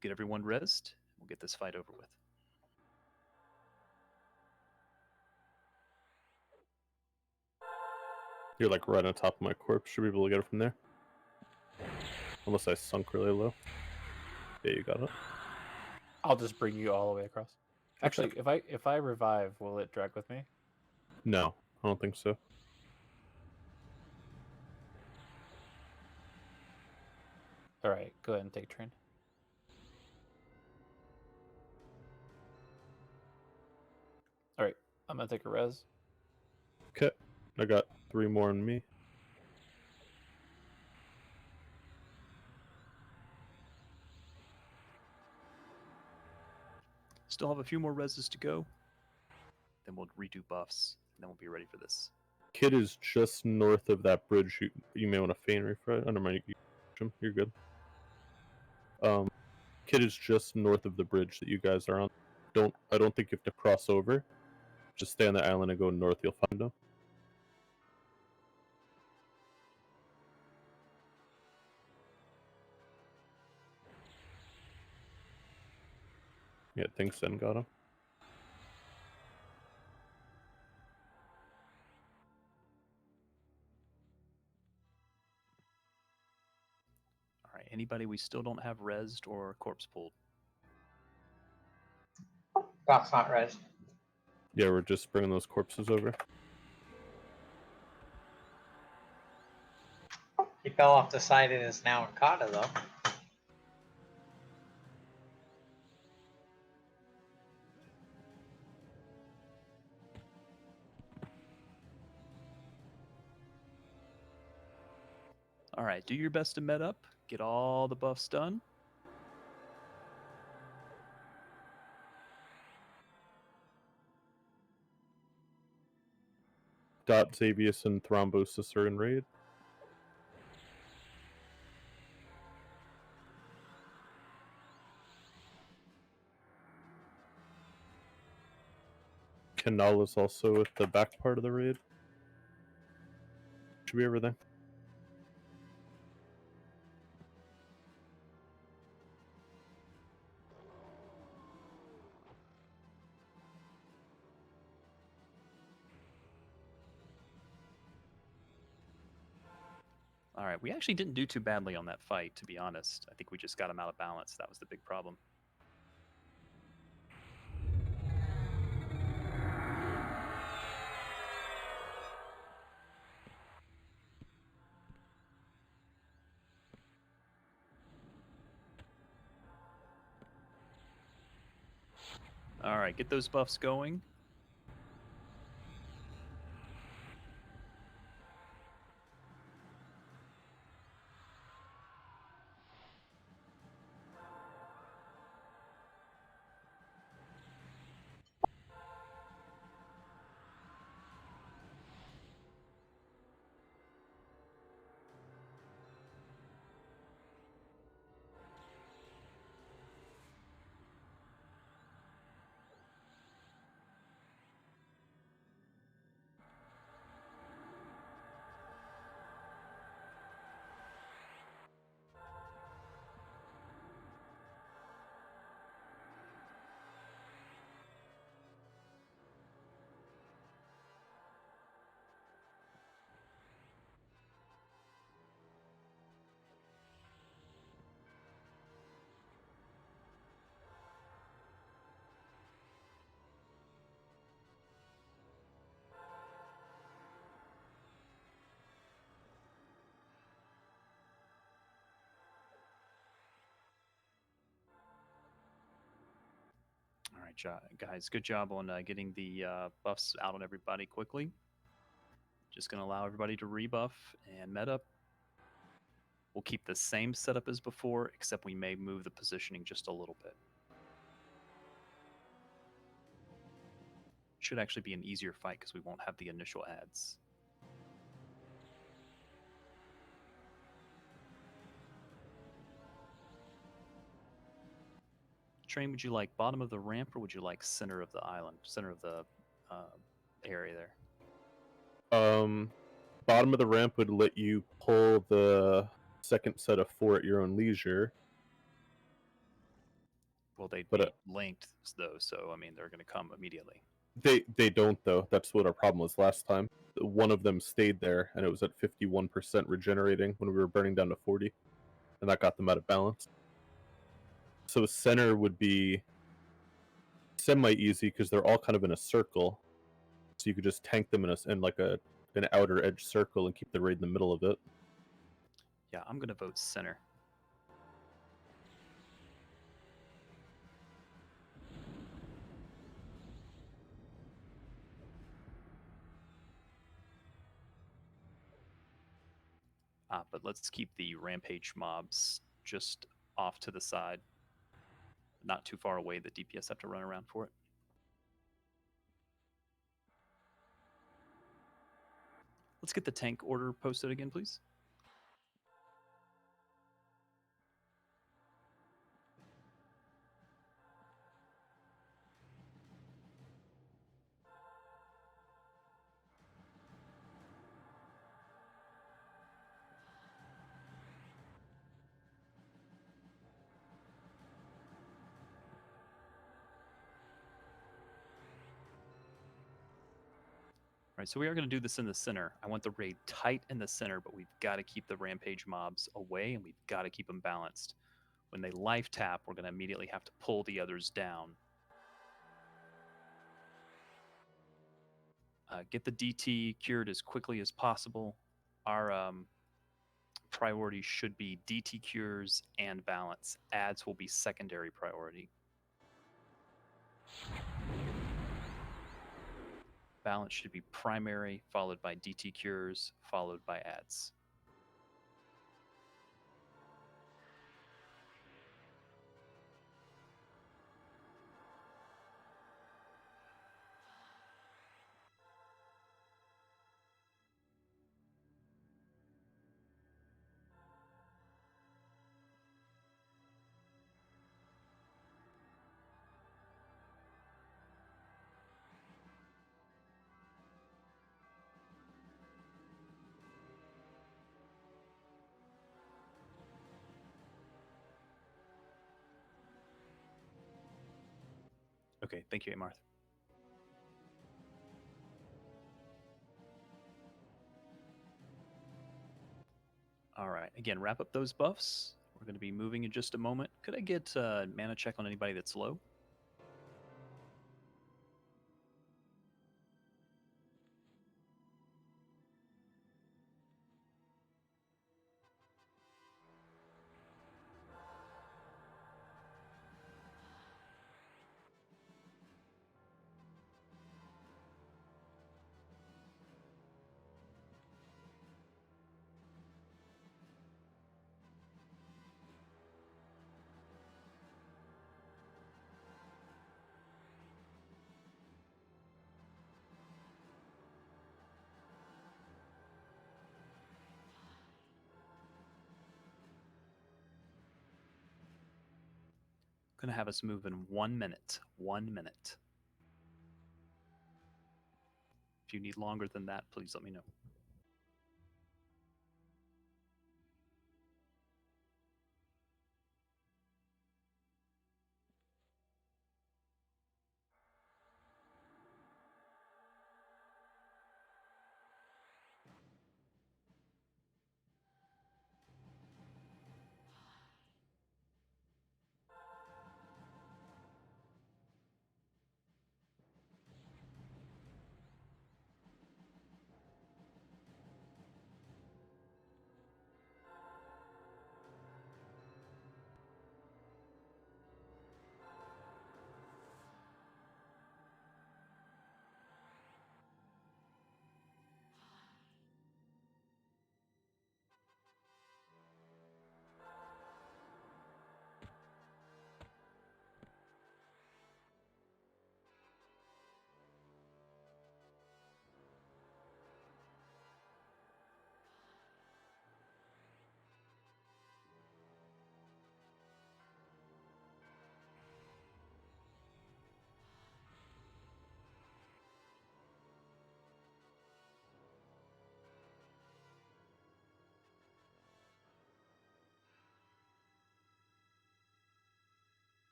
Get everyone rest. We'll get this fight over with. You're like right on top of my corpse. Should be able to get it from there. Unless I sunk really low. Yeah, you got it. I'll just bring you all the way across. Actually, if I revive, will it drag with me? No, I don't think so. All right, go ahead and take Train. All right, I'm gonna take a res. Okay, I got 3 more on me. Still have a few more reses to go. Then we'll redo buffs, and then we'll be ready for this. Kid is just north of that bridge. You may want to feign refresh. I don't mind. You're good. Kid is just north of the bridge that you guys are on. I don't think you have to cross over. Just stay on the island and go north. You'll find him. Yeah, thanks. Then got him. All right. Anybody we still don't have resed or corpse pulled? That's not res. Yeah, we're just bringing those corpses over. He fell off the side and is now in Kata, though. All right. Do your best to med up. Get all the buffs done. Dot, Xavius, and Thrombosis are in raid. Canal is also at the back part of the raid. Should be everything. All right. We actually didn't do too badly on that fight, to be honest. I think we just got him out of balance. That was the big problem. All right. Get those buffs going. job, guys. Good job on getting the buffs out on everybody quickly. Just going to allow everybody to rebuff and med up. We'll keep the same setup as before, except we may move the positioning just a little bit. Should actually be an easier fight because we won't have the initial adds. Train, would you like bottom of the ramp or would you like center of the island, center of the area there? Bottom of the ramp would let you pull the second set of 4 at your own leisure. Well, they'd But, be linked though, so I mean they're going to come immediately. They don't though. That's what our problem was last time. One of them stayed there, and it was at 51% regenerating when we were burning down to 40, and that got them out of balance. So center would be semi-easy because they're all kind of in a circle, so you could just tank them in like an outer edge circle and keep the raid in the middle of it. Yeah, I'm going to vote center. But let's keep the rampage mobs just off to the side, not too far away that DPS have to run around for it. Let's get the tank order posted again, please. All right, so we are going to do this in the center. I want the raid tight in the center, but we've got to keep the rampage mobs away, and we've got to keep them balanced. When they life tap, we're going to immediately have to pull the others down. Get the DT cured as quickly as possible. Our priority should be DT cures and balance. Ads will be secondary priority. Balance should be primary, followed by DT cures, followed by ads. Okay, thank you, Amarth. All right, again, wrap up those buffs. We're going to be moving in just a moment. Could I get mana check on anybody that's low? Going to have us move in 1 minute. 1 minute. If you need longer than that, please let me know.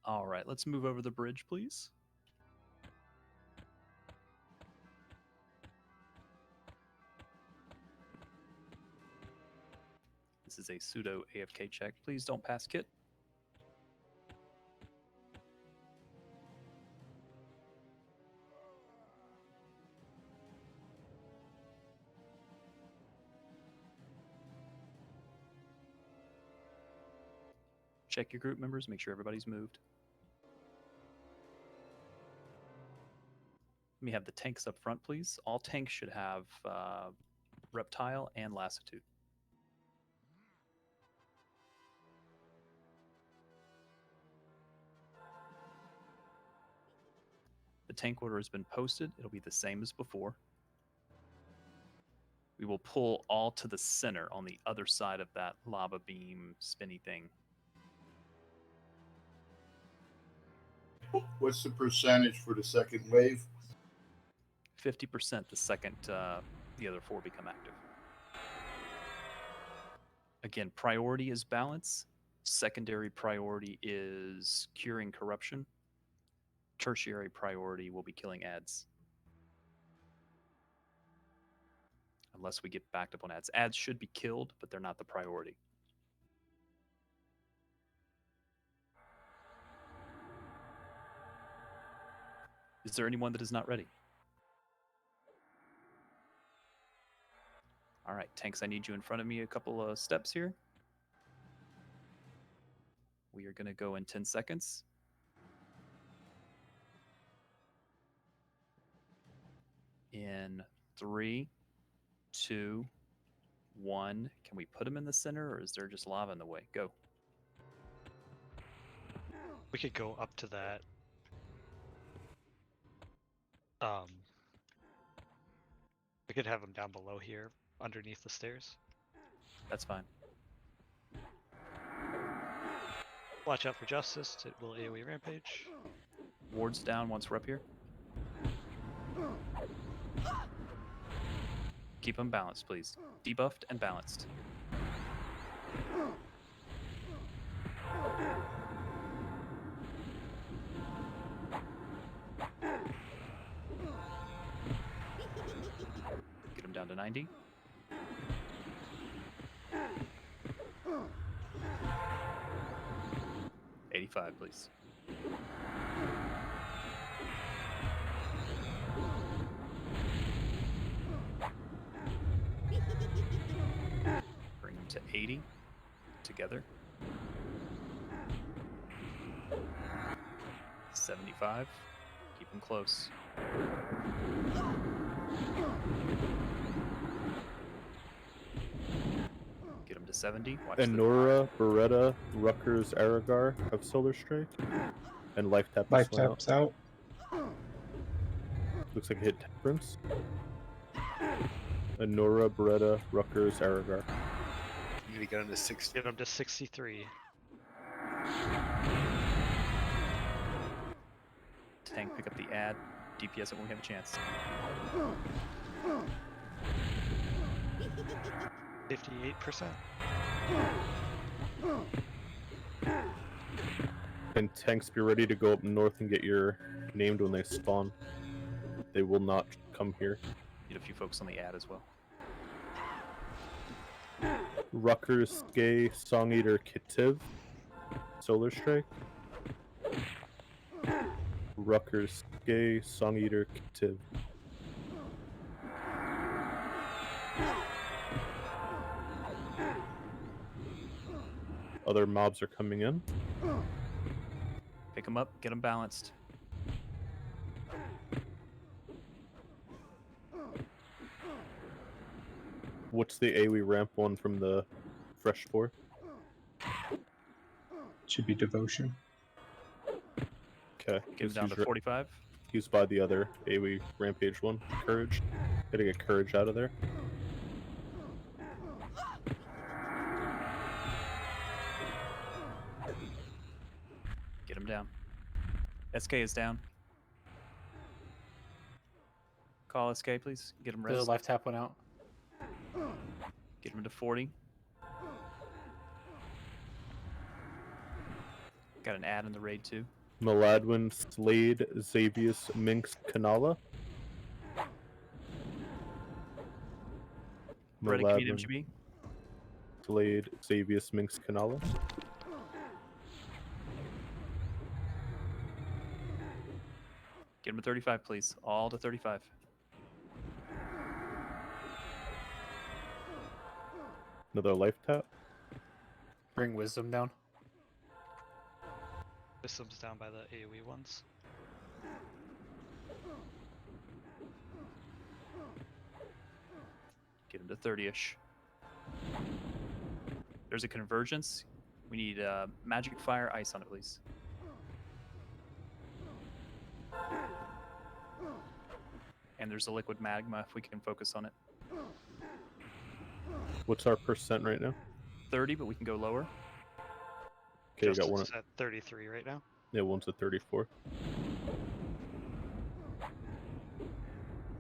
All right, let's move over the bridge, please. This is a pseudo AFK check. Please don't pass kit. Check your group members, make sure everybody's moved. Let me have the tanks up front, please. All tanks should have reptile and lassitude. The tank order has been posted. It'll be the same as before. We will pull all to the center on the other side of that lava beam spinny thing. What's the percentage for the second wave? 50% the second the other 4 become active. Again, priority is balance. Secondary priority is curing corruption. Tertiary priority will be killing ads. Unless we get backed up on ads. Ads should be killed, but they're not the priority. Is there anyone that is not ready? All right, tanks, I need you in front of me a couple of steps here. We are going to go in 10 seconds. In 3, 2, 1. Can we put them in the center, or is there just lava in the way? Go. We could go up to that. We could have them down below here, underneath the stairs. That's fine. Watch out for Justice. It will AoE rampage. Wards down once we're up here. Keep them balanced, please. Debuffed and balanced. Get them down to 90. $85, please. Bring them to 80 together. 75. Keep them close. Get them to 70. Watch Enora, Beretta, Rutgers, Aragar have Solar Strike. And Life Tap Life just went tap's out. Looks like a hit Temperance. Enora, Beretta, Rutgers, Aragar. You need to get him to 60. Get him to 63. Tank, pick up the ad. DPS it when we have a chance. 58%. And tanks, be ready to go up north and get your named when they spawn. They will not come here. Need a few folks on the ad as well. Rutgers, Skay, Song Eater, Kitiv, Solar Strike. Rutgers, Skay, Song Eater, Kitiv. Other mobs are coming in. Pick them up, get them balanced. What's the AoE ramp one from the Fresh 4? Should be Devotion. Okay. Get him down to 45. He's by the other AoE Rampage one. Courage. Gotta get Courage out of there. Get him down. SK is down. Call SK, please. Get him There's res. a life tap went out. Get him to 40. Got an ad in the raid too. Maladwin, Slade, Xavius, Minx, Kanala. Ready, give me an Maladwin, MGB. Slade, Xavius, Minx, Kanala. Get him to 35, please. All to 35. Another life tap. Bring wisdom down. Wisdom's down by the AoE ones. Get him to 30-ish. There's a convergence. We need magic fire ice on it, please. And there's a liquid magma if we can focus on it. What's our percent right now? 30, but we can go lower. Okay, you got one. Justice at 33 right now. Yeah, one's at 34.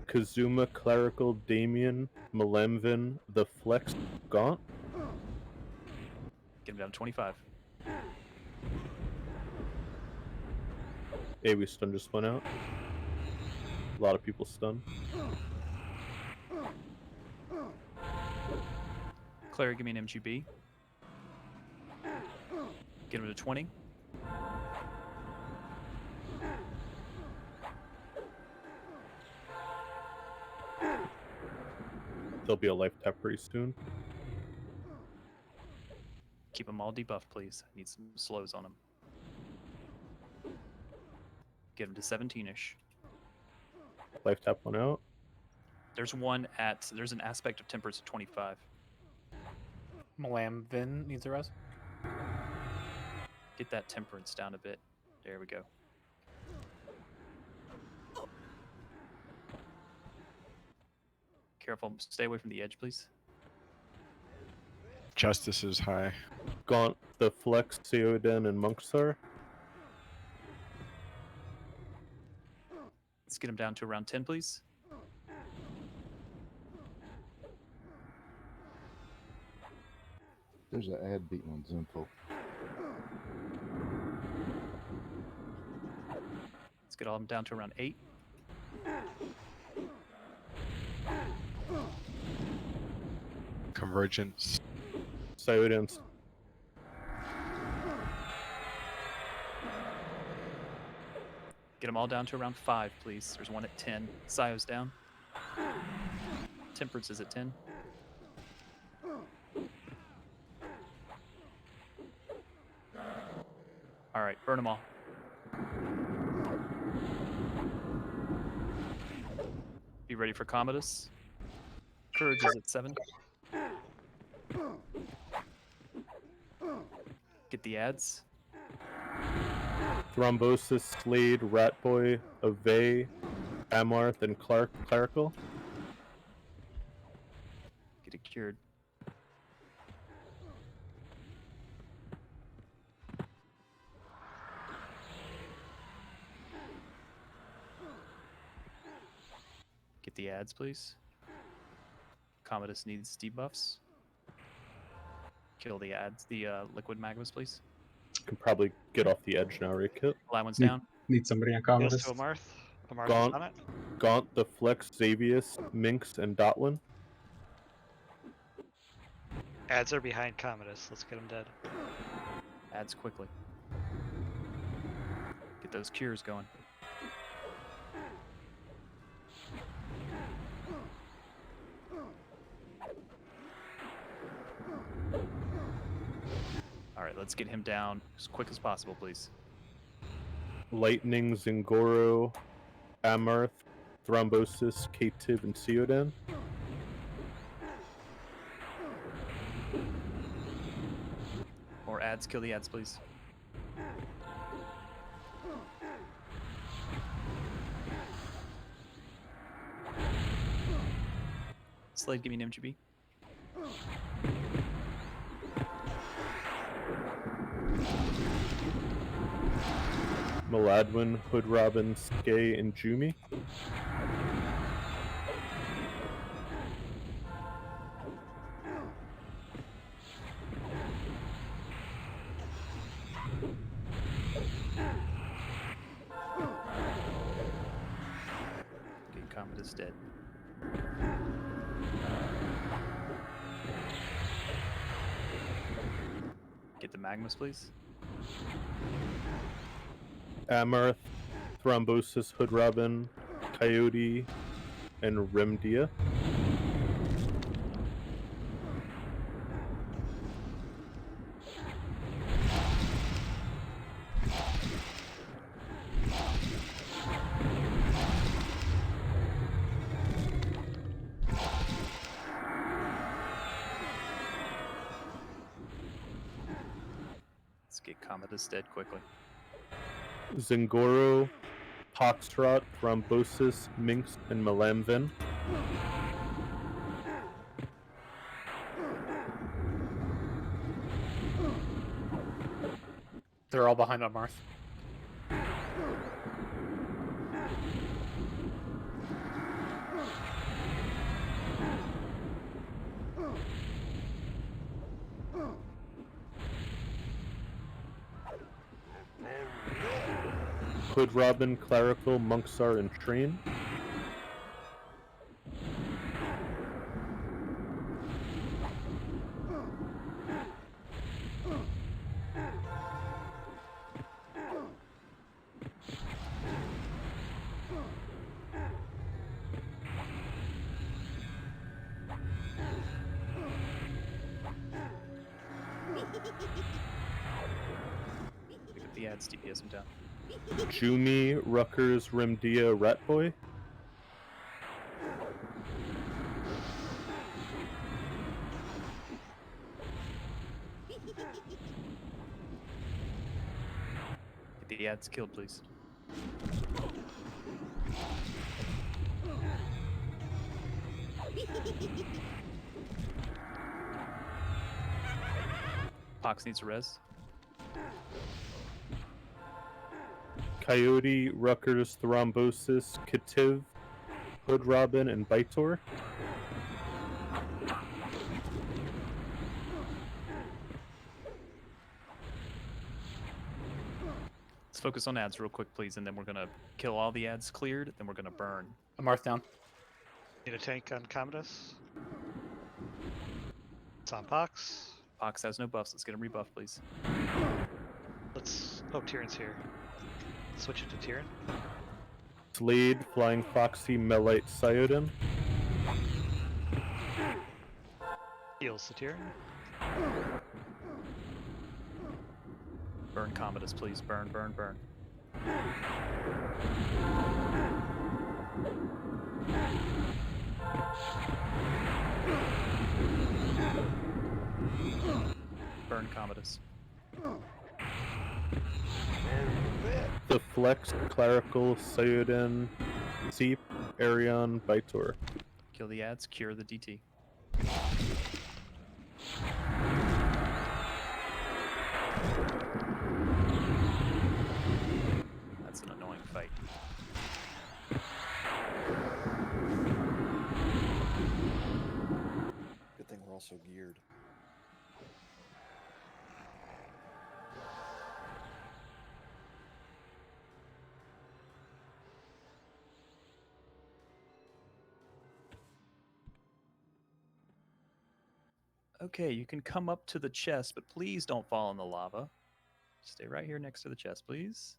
Kazuma, Clerical, Damien, Malemvin, the Flex, Gaunt. Get him down to 25. We stun just went out. A lot of people stunned. Claire, give me an MGB. Get him to 20. There'll be a life tap pretty soon. Keep them all debuffed, please. I need some slows on them. Get him to 17-ish. Life tap one out. There's an aspect of Temperance at 25. Malamvin needs a res. Get that Temperance down a bit. There we go. Careful, stay away from the edge, please. Justice is high. Gaunt, the Flex, Theoden, and Monkstar. Let's get him down to around 10, please. There's an ad beating on Zenfo. Let's get all of them down to around 8. Convergence. Theoden's. Get them all down to around 5, please. There's one at 10. Sio's down. Temperance is at 10. All right, burn them all. Be ready for Commodus. Courage is at 7. Get the ads. Thrombosis, Slade, Ratboy, Ave, Amarth, and Clerical. Get it cured. Get the ads, please. Commodus needs debuffs. Kill the ads, the liquid magmas, please. Can probably get off the edge now, right, Kit? That one's down. Need somebody on Heals Commodus. to Amarth. Amarth is Gaunt, on it. Gaunt, the Flex, Xavius, Minx, and Dotlin. Ads are behind Commodus. Let's get them dead. Ads quickly. Get those cures going. All right, let's get him down as quick as possible, please. Lightning, Zingoro, Amarth, Thrombosis, Kativ, and Theoden. More ads, kill the ads, please. Slade, give me an MGB. Maladwin, Hood Robin, Skay, and Jumi. Commodus dead. Get the Magmas, please. Amarth, Thrombosis, Hood Robin, Coyote, and Remdia. Let's get Commodus dead quickly. Zingoro, Poxtrot, Thrombosis, Minx, and Malamvin. They're all behind Amarth. Hood Robin, Clerical, Monksar, and Train. Pick up the ads, DPS them down. Jumi, Ruckers, Remdia, Ratboy. Get the ads killed, please. Pox needs a res. Coyote, Ruckers, Thrombosis, Kativ, Hood Robin, and Bitor. Let's focus on ads real quick, please, and then we're gonna kill all the ads cleared, then we're gonna burn. Amarth down. Need a tank on Commodus. It's on Pox. Pox has no buffs. Let's get him rebuffed, please. Let's. Oh, Tyrion's here. Switch it to Tyrion. Slade, Flying Foxy, Melite, Syodin. Heals the Tyrion. Burn Commodus, please. Burn, burn, burn. Burn Commodus. The Flex, Clerical, Syodin, Seep, Arion, Bitor. Kill the ads, cure the DT. That's an annoying fight. Good thing we're also geared. Okay, you can come up to the chest, but please don't fall in the lava. Stay right here next to the chest, please.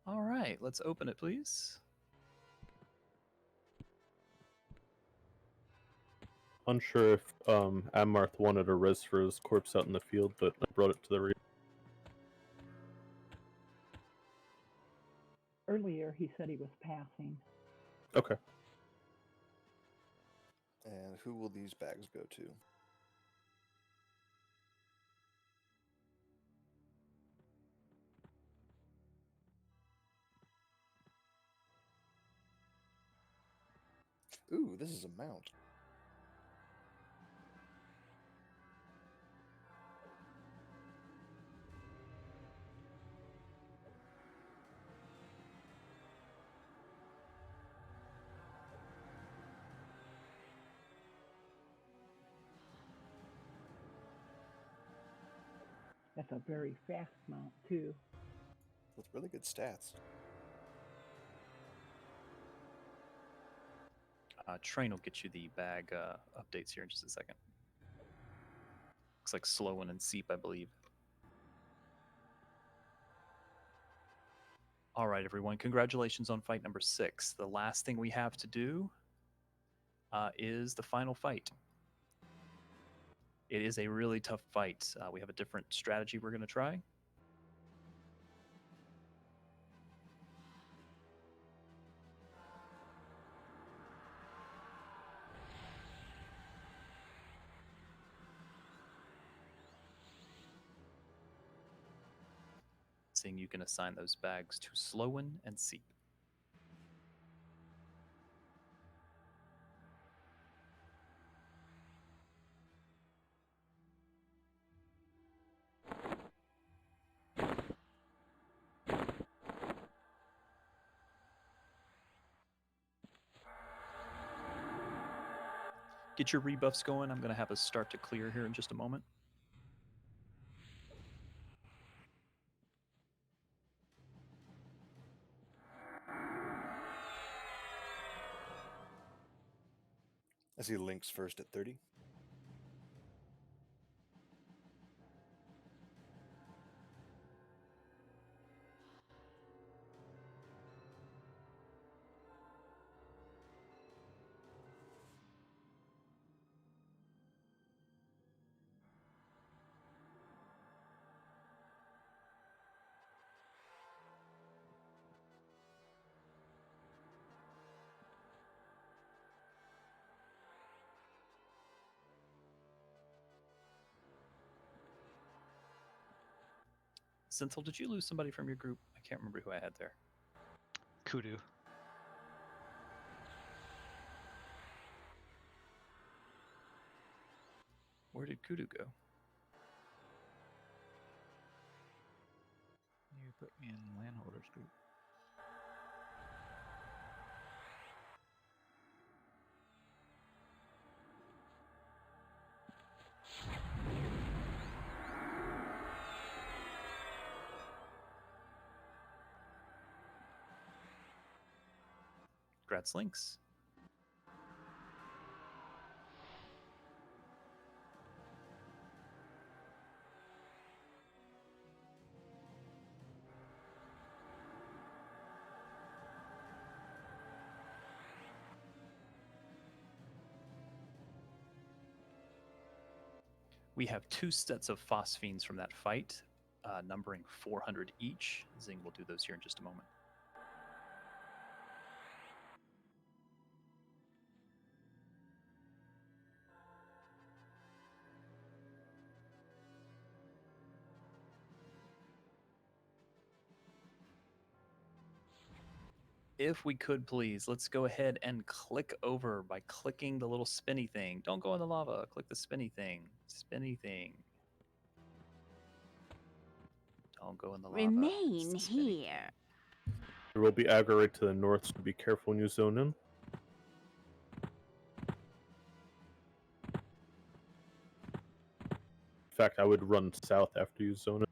All right, let's open it, please. Unsure if Amarth wanted a res for his corpse out in the field, but I brought it to the rear. Earlier, he said he was passing. Okay. And who will these bags go to? Ooh, this is a mount. That's a very fast mount too. With really good stats. Train will get you the bag updates here in just a second. Looks like Sloan and Seep, I believe. All right, everyone. Congratulations on fight number 6. The last thing we have to do is the final fight. It is a really tough fight. We have a different strategy we're going to try. Seeing you can assign those bags to Sloan and Seep. Get your rebuffs going. I'm going to have us start to clear here in just a moment. I see Link's first at 30. Synthel, did you lose somebody from your group? I can't remember who I had there. Kudu. Where did Kudu go? You put me in landholders group. Grats links. We have 2 sets of phosphenes from that fight, numbering 400 each. Zing will do those here in just a moment. If we could, please, let's go ahead and click over by clicking the little spinny thing. Don't go in the lava. Click the spinny thing. Spinny thing. Don't go in the lava. Remain It's the spinny here. thing. There will be aggro right to the north, so be careful when you zone in. In fact, I would run south after you zone in.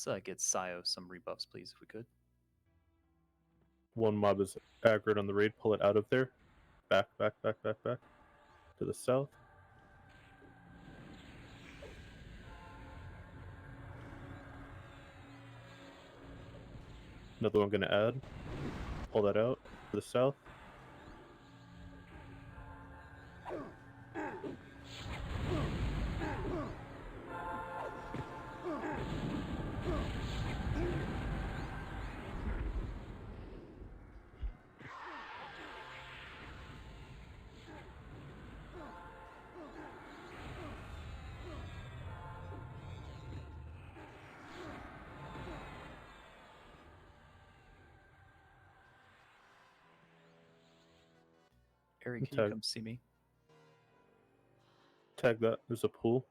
Let's get Sio some rebuffs, please, if we could. One mob is aggroed on the raid, pull it out of there. Back to the south. Another one going to add. Pull that out to the south. Ari, can you come see me? Tag that. There's a pool.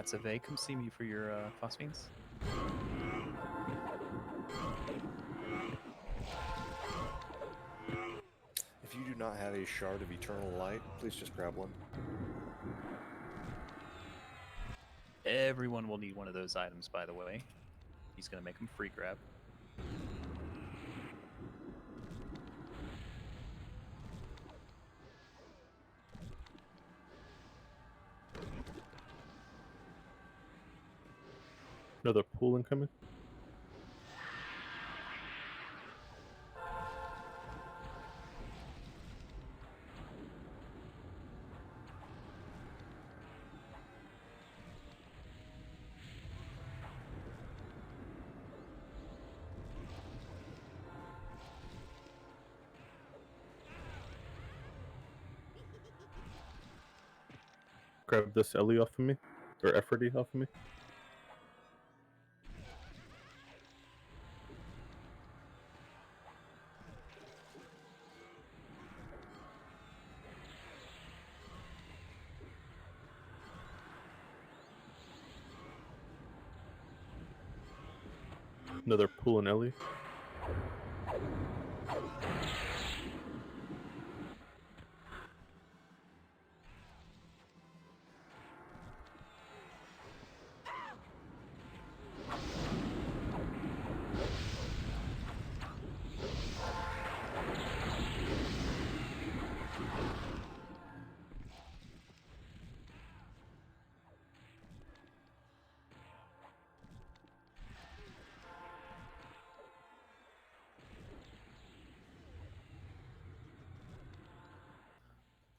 Matsave, come see me for your phosphines. If you do not have a shard of eternal light, please just grab one. Everyone will need one of those items, by the way. He's going to make them free grab. Another pool incoming. Grab this Ellie off of me, or Efforty off of me. Another pool and Ellie.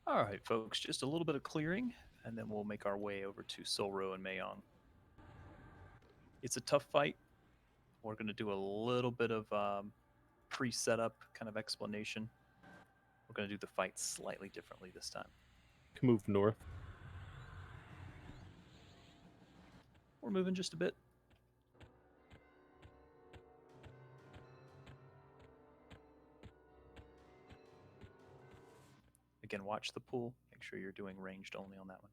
All right, folks, just a little bit of clearing, and then we'll make our way over to Solro and Mayong. It's a tough fight. We're going to do a little bit of pre-setup kind of explanation. We're going to do the fight slightly differently this time. Can move north. We're moving just a bit. Again, watch the pool. Make sure you're doing ranged only on that one.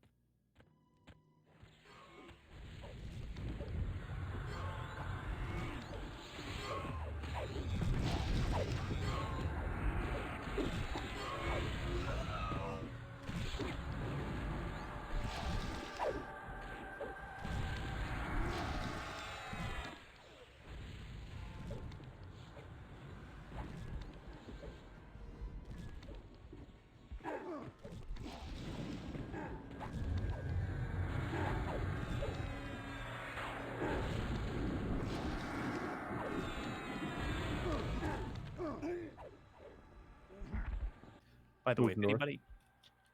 By the way, if anybody,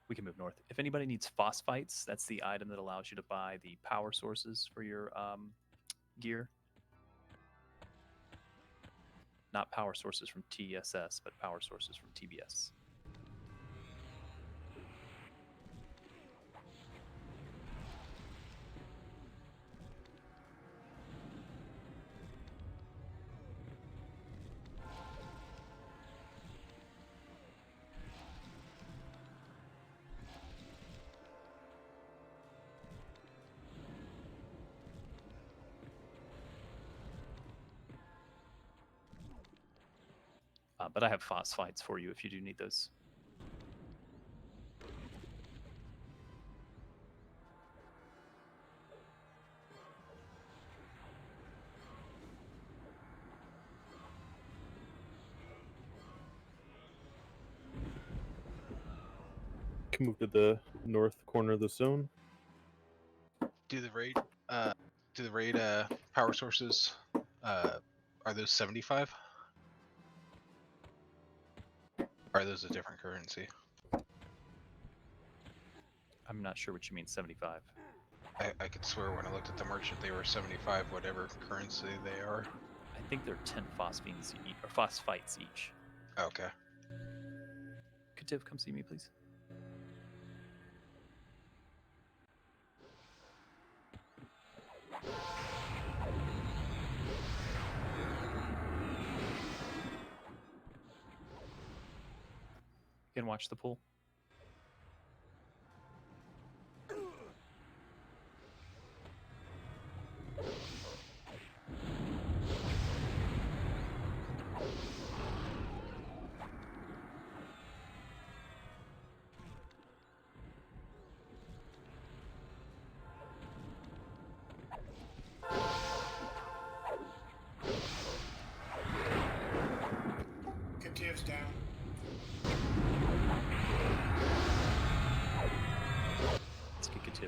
we can move north. If anybody needs phosphites, that's the item that allows you to buy the power sources for your gear. Not power sources from TSS, but power sources from TBS. But I have phosphites for you if you do need those. Can move to the north corner of the zone. Do the raid power sources are those 75? Are those a different currency? I'm not sure what you mean 75. I could swear when I looked at the merchant they were 75 whatever currency they are. I think they're 10 phosphines or phosphites each. Okay. Kativ, come see me, please. Again, watch the pool.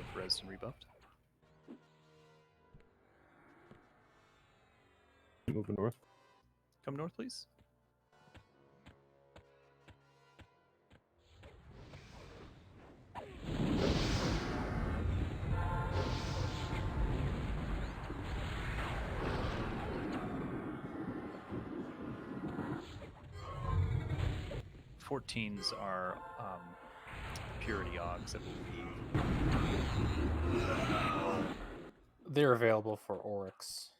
Native res and rebuffed. Moving north. Come north, please. Fourteens are purity ogs that will be. They're available for Oryx.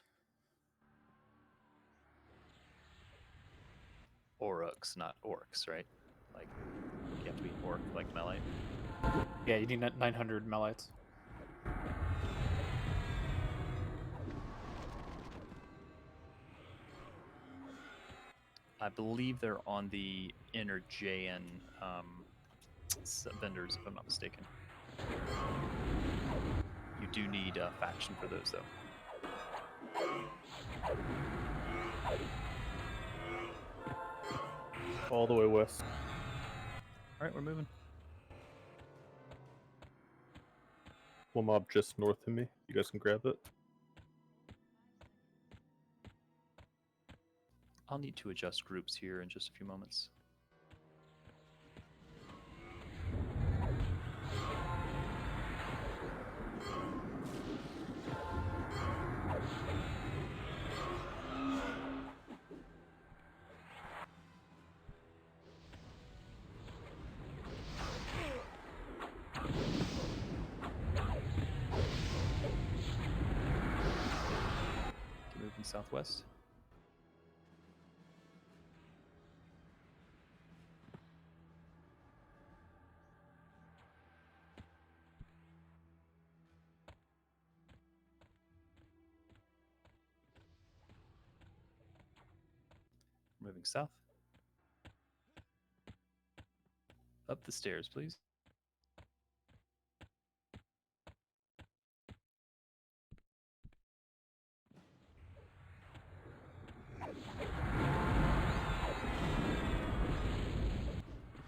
Oryx, not orcs, right? Like, you have to be orc like melee. Yeah, you need 900 melites. I believe they're on the inner JN vendors, if I'm not mistaken. You do need a faction for those, though. All the way west. All right, we're moving. One mob just north of me. You guys can grab it. I'll need to adjust groups here in just a few moments. Moving southwest. Moving south. Up the stairs, please.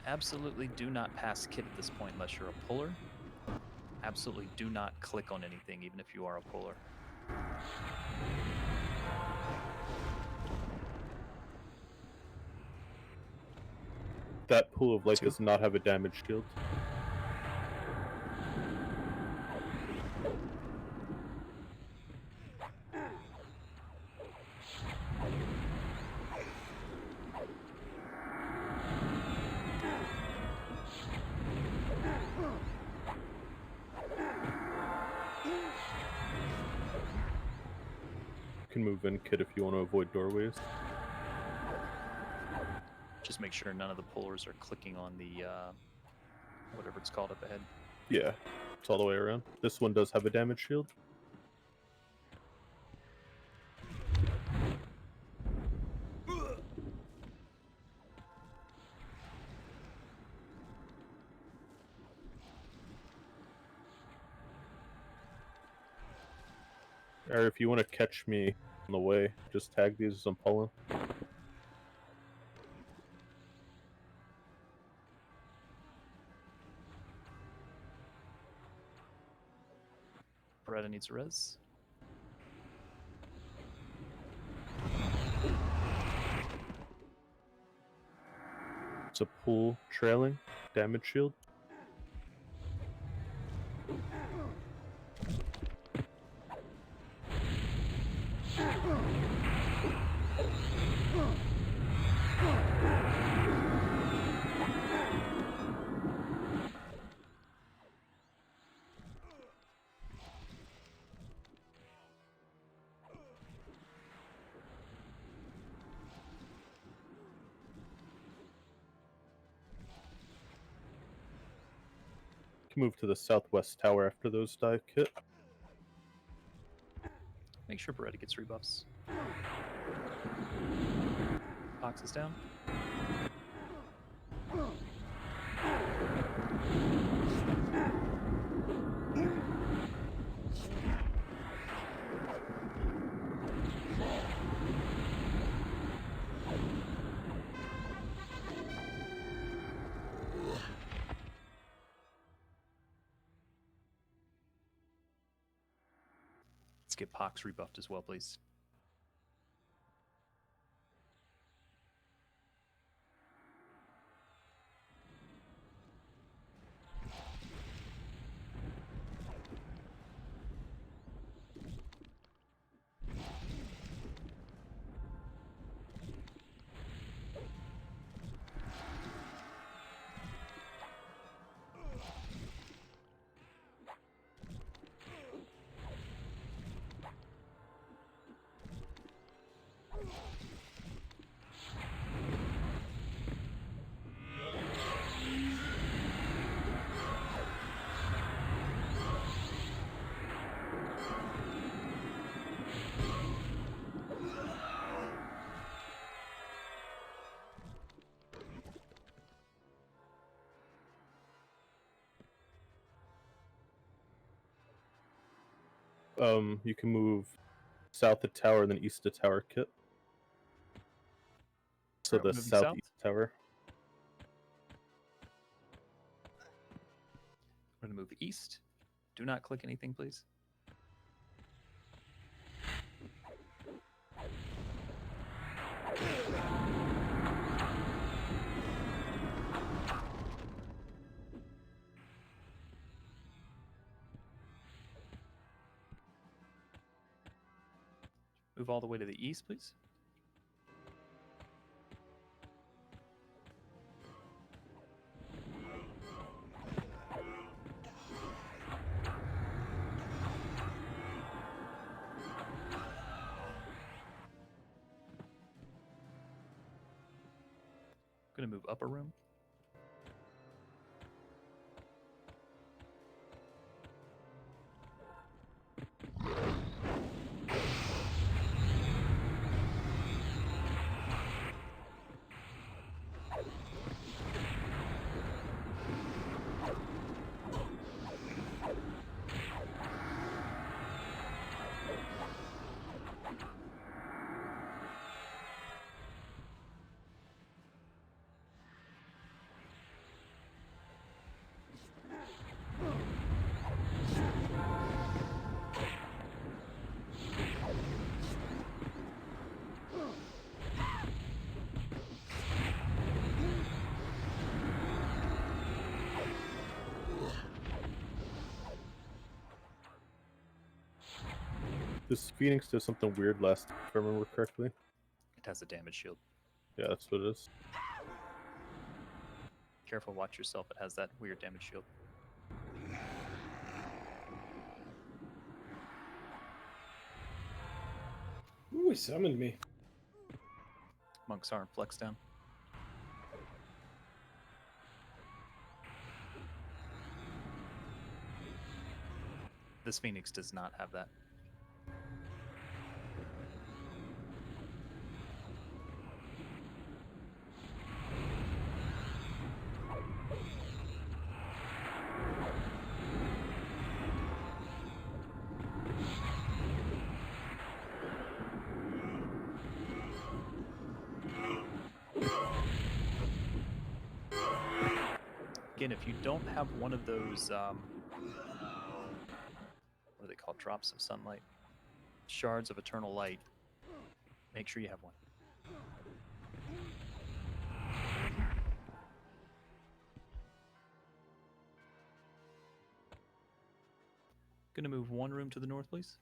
Absolutely do not pass kit at this point unless you're a puller. Absolutely do not click on anything, even if you are a puller. That pool of light does not have a damage shield. You can move in, kid, if you want to avoid doorways. Just make sure none of the pullers are clicking on the whatever it's called up ahead. Yeah, it's all the way around. This one does have a damage shield. Or if you want to catch me on the way, just tag these as I'm pulling. Beretta needs a res. It's a pool trailing damage shield. Can move to the southwest tower after those die, kit. Make sure Beretta gets rebuffs. Box is down. Let's get Pox rebuffed as well, please. You can move south of tower and then east of tower, Kit. So Alright, the moving south. southeast tower. We're going to move east. Do not click anything, please. Move all the way to the east, please. Going to move upper room. This Phoenix does something weird last time, if I remember correctly. It has a damage shield. Yeah, that's what it is. Careful, watch yourself. It has that weird damage shield. Ooh, he summoned me. Monks are flex down. This Phoenix does not have that. Again, if you don't have one of those, what are they called? Drops of sunlight? Shards of eternal light. Make sure you have one. Gonna move one room to the north, please.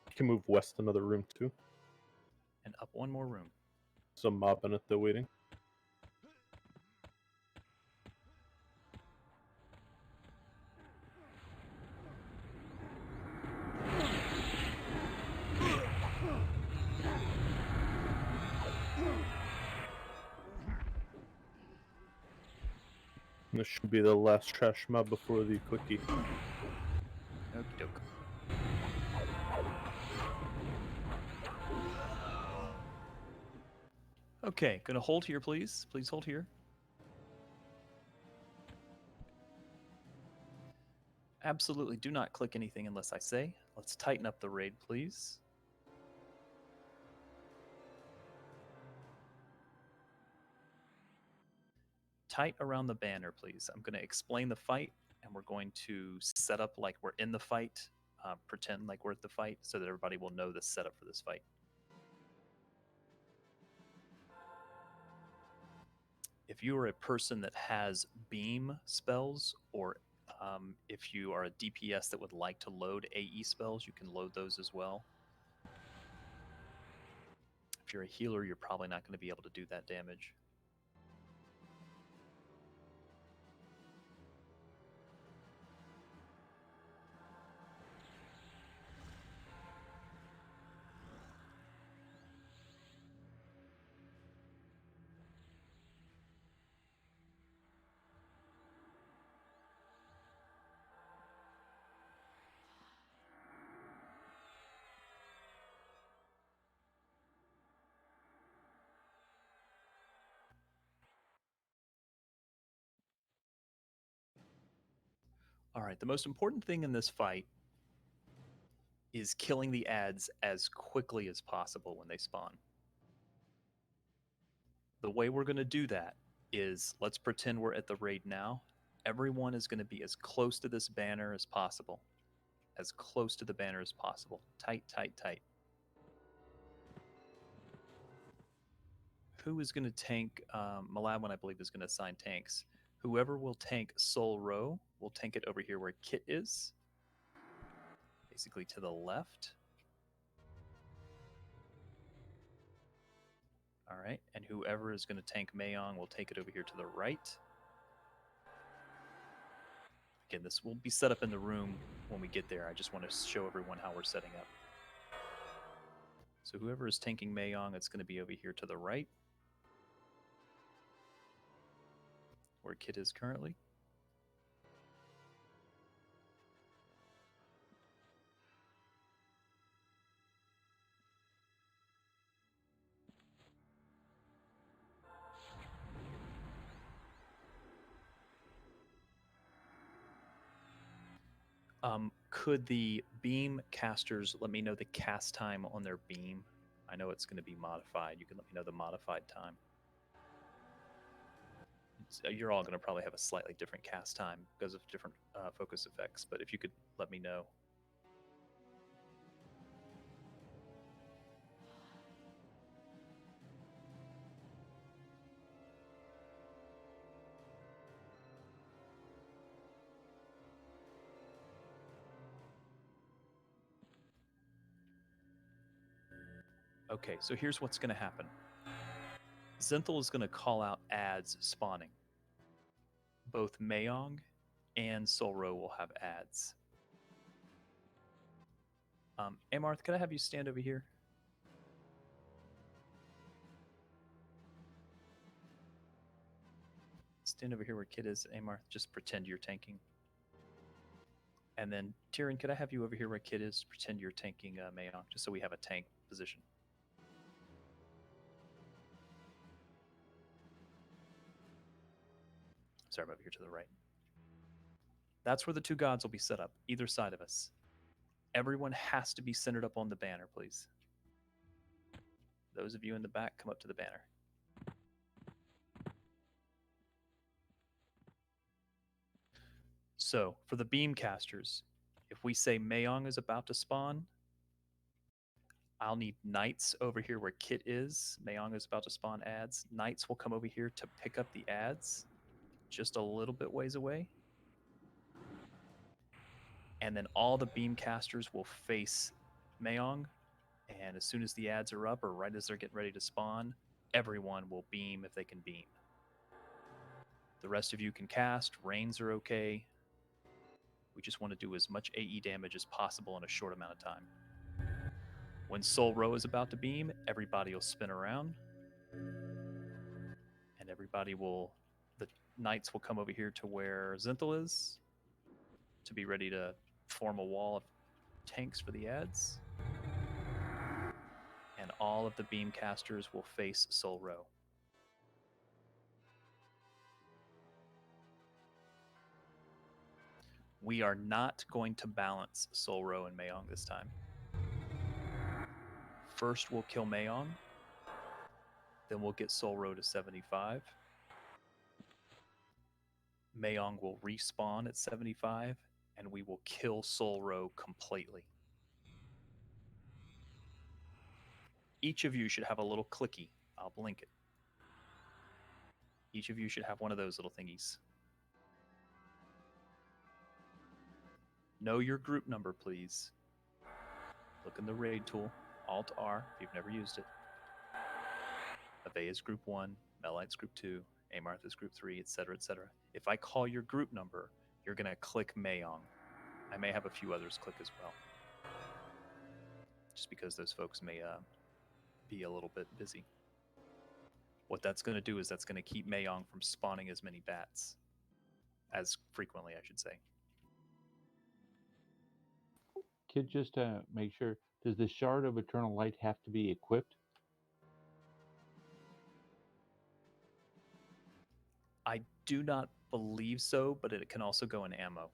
You can move west another room too. And up one more room. Some mob in it though waiting. This should be the last trash mob before the quickie. Okie doke. Okay, gonna hold here, please. Please hold here. Absolutely do not click anything unless I say. Let's tighten up the raid, please. Tight around the banner, please. I'm going to explain the fight, and we're going to set up like we're in the fight pretend like we're at the fight so that everybody will know the setup for this fight. If you are a person that has beam spells, or if you are a DPS that would like to load AE spells, you can load those as well. If you're a healer, you're probably not going to be able to do that damage. All right, the most important thing in this fight is killing the ads as quickly as possible when they spawn. The way we're going to do that is, let's pretend we're at the raid now. Everyone is going to be as close to this banner as possible. As close to the banner as possible. Tight, tight, tight. Who is going to tank? Malawin, I believe, is going to assign tanks. Whoever will tank Soul Row will tank it over here where Kit is. Basically to the left. All right, and whoever is going to tank Mayong will take it over here to the right. Again, this will be set up in the room when we get there. I just want to show everyone how we're setting up. So whoever is tanking Mayong, it's going to be over here to the right, where Kit is currently. Could the beam casters let me know the cast time on their beam? I know it's going to be modified. You can let me know the modified time. You're all going to probably have a slightly different cast time because of different focus effects, but if you could let me know. Okay, so here's what's going to happen. Zenthal is going to call out ads spawning. Both Mayong and Solro will have ads. Amarth, can I have you stand over here? Stand over here where Kid is, Amarth. Just pretend you're tanking. And then, Tyrion, could I have you over here where Kid is? Pretend you're tanking Mayong, just so we have a tank position. Sorry, I'm over here to the right. That's where the two gods will be set up, either side of us. Everyone has to be centered up on the banner, please. Those of you in the back, come up to the banner. So, for the beam casters, if we say Mayong is about to spawn, I'll need knights over here where Kit is. Mayong is about to spawn ads. Knights will come over here to pick up the ads, just a little bit ways away. And then all the beam casters will face Mayong. And as soon as the ads are up, or right as they're getting ready to spawn, everyone will beam if they can beam. The rest of you can cast. Rains are okay. We just want to do as much AE damage as possible in a short amount of time. When Soul Row is about to beam, everybody will spin around. And the knights will come over here to where Zenthal is to be ready to form a wall of tanks for the ads. And all of the beam casters will face Soul Row. We are not going to balance Soul Row and Mayong this time. First, we'll kill Mayong. Then we'll get Soul Row to 75. Mayong will respawn at 75. and we will kill Soul Row completely. Each of you should have a little clicky. I'll blink it. Each of you should have one of those little thingies. Know your group number, please. Look in the raid tool, Alt-R, if you've never used it. Ave is group 1, Melite's group 2, Amarth is group 3, etc., etc. If I call your group number, you're going to click Mayong. I may have a few others click as well, just because those folks may be a little bit busy. What that's going to do is that's going to keep Mayong from spawning as many bats. As frequently, I should say. Kid, just to make sure, does the Shard of Eternal Light have to be equipped? I do not believe so, but it can also go in ammo.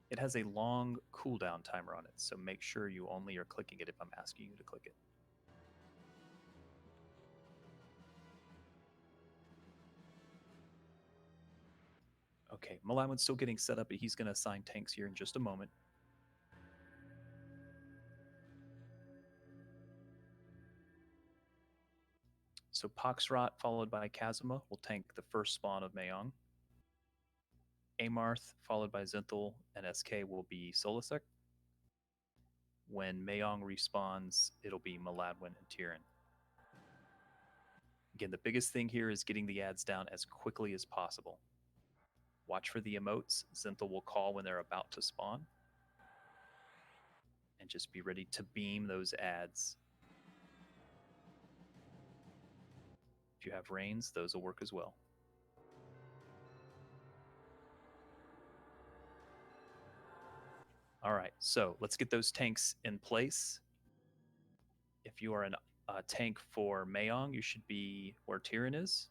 It has a long cooldown timer on it, so make sure you only are clicking it if I'm asking you to click it. Okay, Malaiwan's still getting set up, but he's going to assign tanks here in just a moment. So Poxrot followed by Kazuma will tank the first spawn of Mayong. Amarth followed by Zinthal and SK will be Solisek. When Mayong respawns, it'll be Maladwin and Tyrion. Again, the biggest thing here is getting the ads down as quickly as possible. Watch for the emotes. Zinthal will call when they're about to spawn. And just be ready to beam those ads. If you have rains, those will work as well. All right, so let's get those tanks in place. If you are a tank for Mayong, you should be where Tyrion is.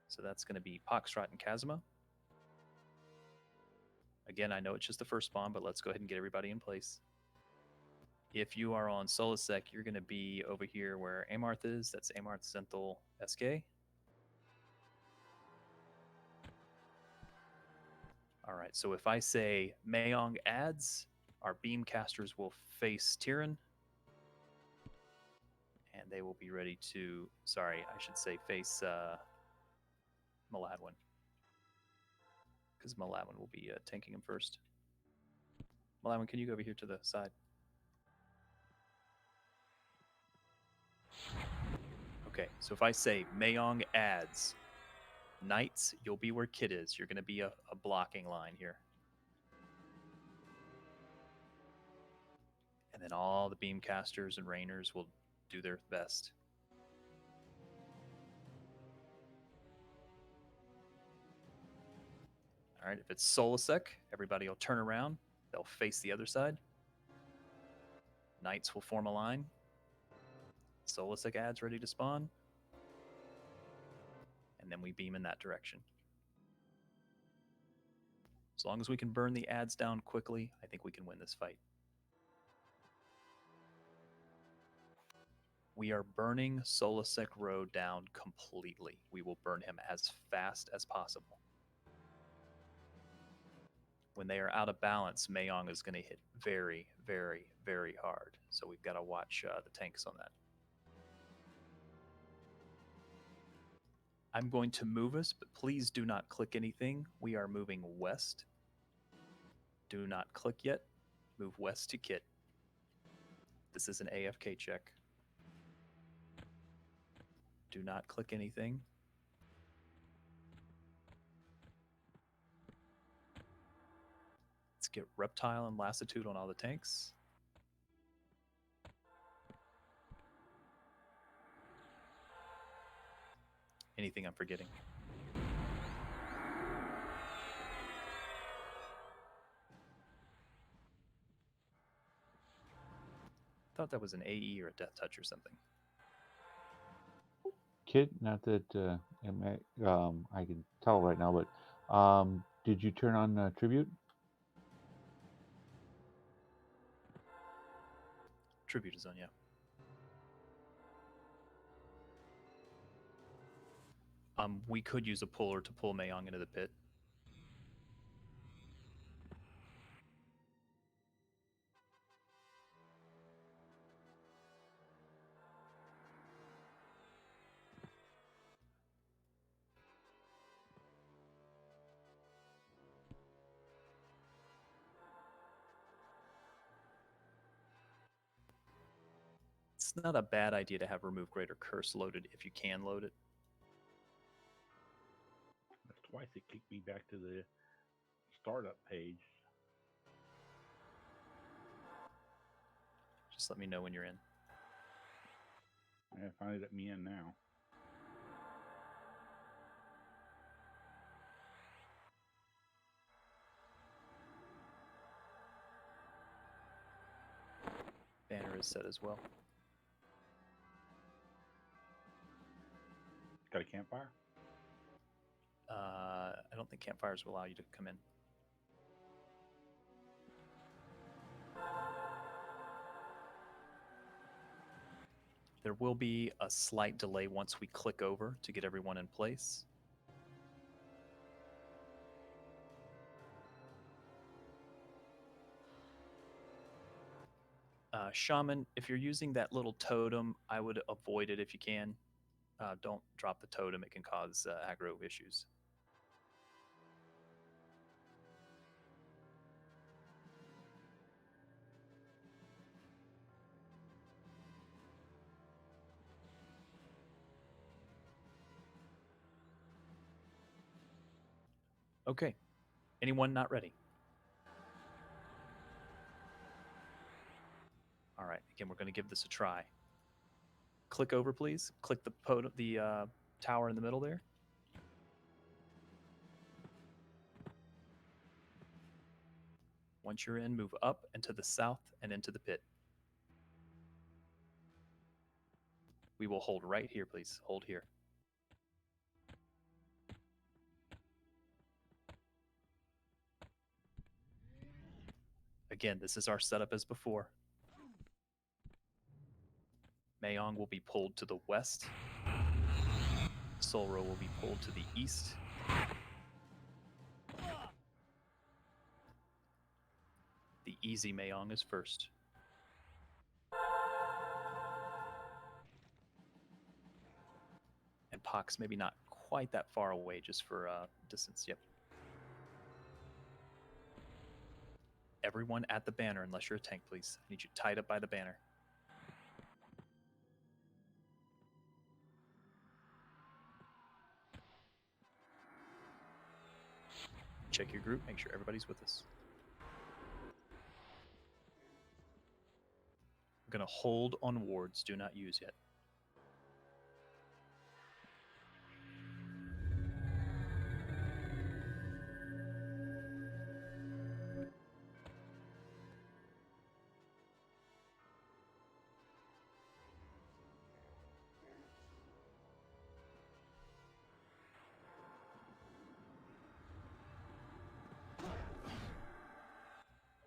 So that's going to be Poxrot and Kazuma. Again, I know it's just the first spawn, but let's go ahead and get everybody in place. If you are on Solisek, you're going to be over here where Amarth is. That's Amarth, Zinthal, SK. All right, so if I say Mayong ads, our beam casters will face Tyrion. And they will be ready to, sorry, I should say face Maladwin. Because Maladwin will be tanking him first. Maladwin, can you go over here to the side? Okay, so if I say Mayong ads, Knights, you'll be where Kid is. You're going to be a blocking line here. And then all the beam casters and rainers will do their best. All right, if it's Solisek, everybody will turn around. They'll face the other side. Knights will form a line. Solisek ads ready to spawn. And then we beam in that direction. As long as we can burn the ads down quickly, I think we can win this fight. We are burning Solisek Road down completely. We will burn him as fast as possible. When they are out of balance, Mayong is going to hit very, very, very hard. So we've got to watch the tanks on that. I'm going to move us, but please do not click anything. We are moving west. Do not click yet. Move west to Kit. This is an AFK check. Do not click anything. Let's get Reptile and Lassitude on all the tanks. Anything I'm forgetting? I thought that was an AE or a Death Touch or something. Kid, not that I can tell right now, but did you turn on Tribute? Tribute is on, yeah. We could use a puller to pull Mayong into the pit. It's not a bad idea to have Remove Greater Curse loaded if you can load it. That's twice it kicked me back to the startup page. Just let me know when you're in. I finally let me in now. Banner is set as well. Got a campfire? I don't think campfires will allow you to come in. There will be a slight delay once we click over to get everyone in place. Shaman, if you're using that little totem, I would avoid it if you can. Don't drop the totem. It can cause aggro issues. Okay. Anyone not ready? All right. Again, we're going to give this a try. Click over, please. Click the tower in the middle there. Once you're in, move up and to the south and into the pit. We will hold right here, please. Hold here. Again, this is our setup as before. Mayong will be pulled to the west. Solro will be pulled to the east. The easy Mayong is first. And Pox maybe not quite that far away, just for distance. Yep. Everyone at the banner, unless you're a tank, please. I need you tied up by the banner. Check your group, make sure everybody's with us. I'm going to hold on wards, do not use yet.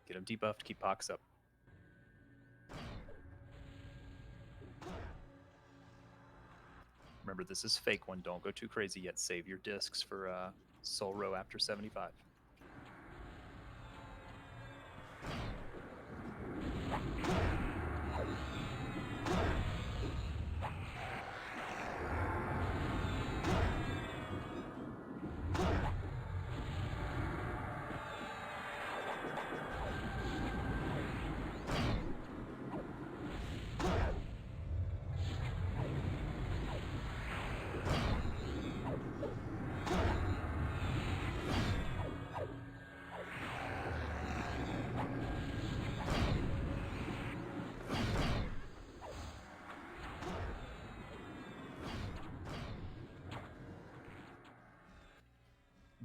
Get him debuffed, keep Pox up. Remember, this is fake one. Don't go too crazy yet. Save your discs for Solro after 75.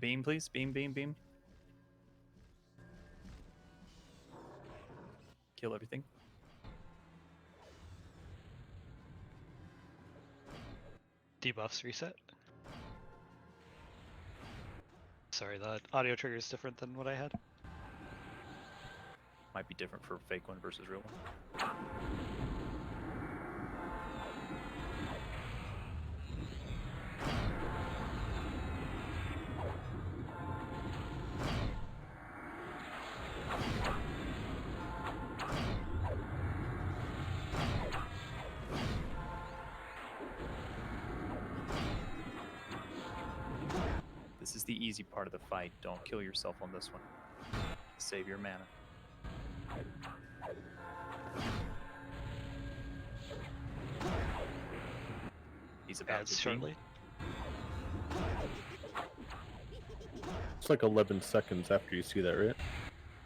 Beam, please. Beam, beam, beam. Kill everything. Debuffs reset. Sorry, the audio trigger is different than what I had. Might be different for fake one versus real one. This is the easy part of the fight. Don't kill yourself on this one. Save your mana. He's about Adds to shortly. It's like 11 seconds after you see that, right?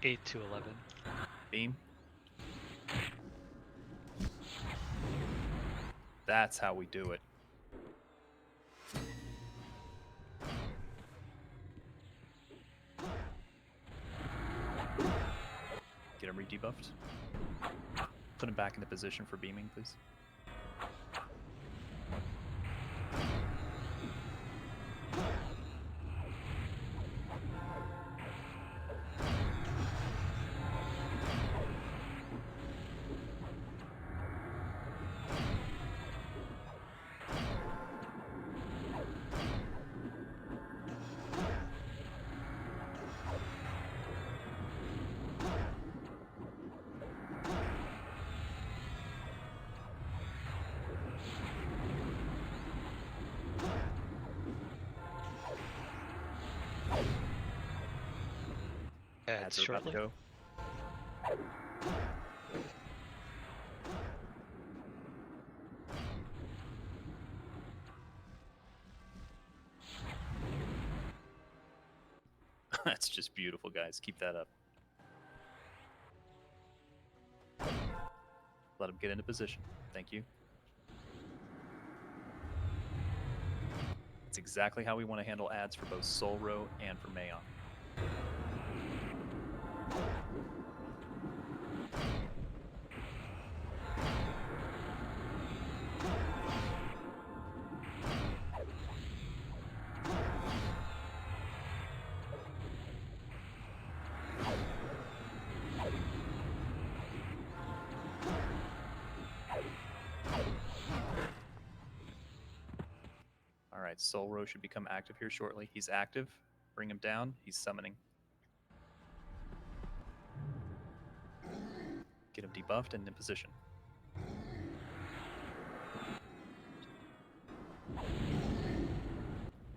8 to 11. Beam. That's how we do it. Get him re-debuffed. Put him back into position for beaming, please. Adds are about to shortly. go. That's just beautiful, guys. Keep that up. Let him get into position. Thank you. That's exactly how we want to handle ads for both Soul Row and for Mayon. Alright, Soul Row should become active here shortly. He's active. Bring him down. He's summoning. Get him debuffed and in position.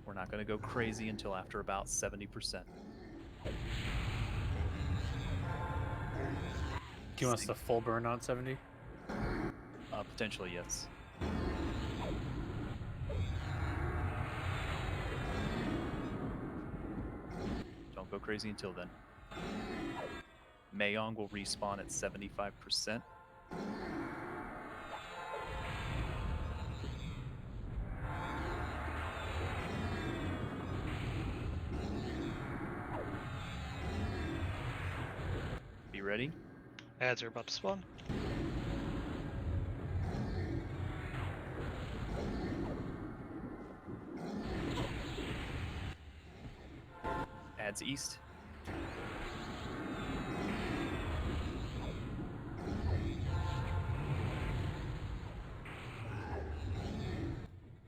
We're not going to go crazy until after about 70%. Do you want us to full burn on 70? Potentially, yes. Don't go crazy until then. Mayong will respawn at 75%. Be ready. Ads are about to spawn. Ads east.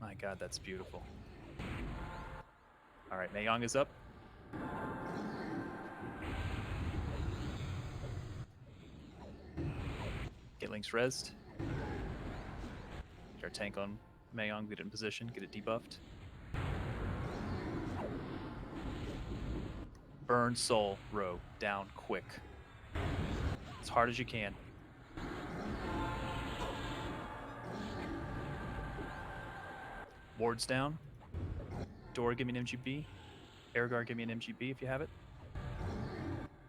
My god, that's beautiful. Alright, Mayong is up. Get Link's rezzed. Get our tank on Mayong, get it in position, get it debuffed. Burn Soul Row down quick. As hard as you can. Wards down. Dora, give me an MGB. Airguard, give me an MGB if you have it.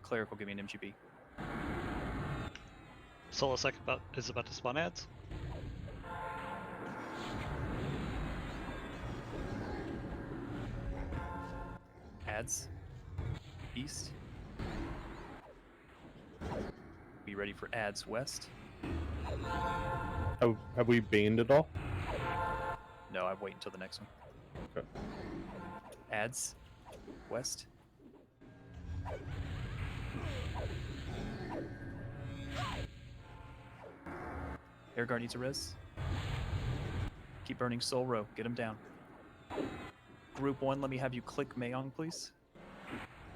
Clerical, give me an MGB. Solasec is about to spawn ads. Ads. East. Be ready for ads west. Have we baned at all? No, I'd wait until the next one. Okay. Ads west. Airguard needs a res. Keep burning Soul Row. Get him down. Group 1, let me have you click Mayong, please.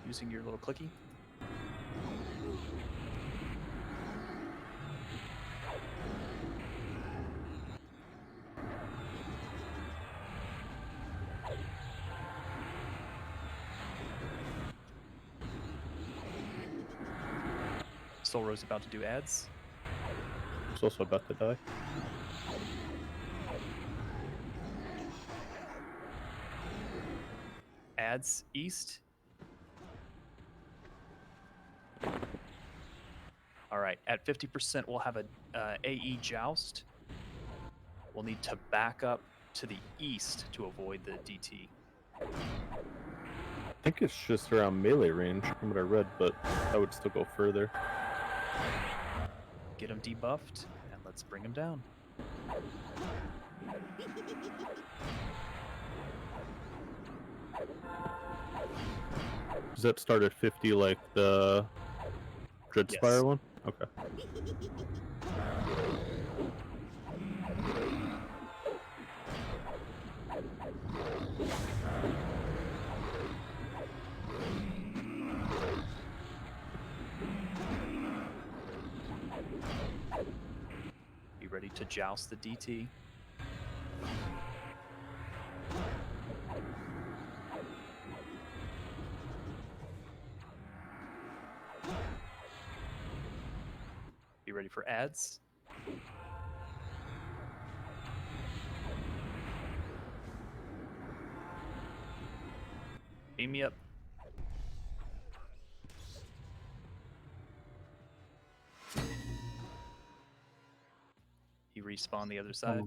Using your little clicky. Soul Rose about to do ads. It's also about to die. Ads east. All right, at 50%, we'll have a AE joust. We'll need to back up to the east to avoid the DT. I think it's just around melee range from what I read, but I would still go further. Get him debuffed, and let's bring him down. Does that start at 50 like the Dreadspire Yes. one? Okay. Be ready to joust the DT. Be ready for ads. Beam me up. He respawned the other side.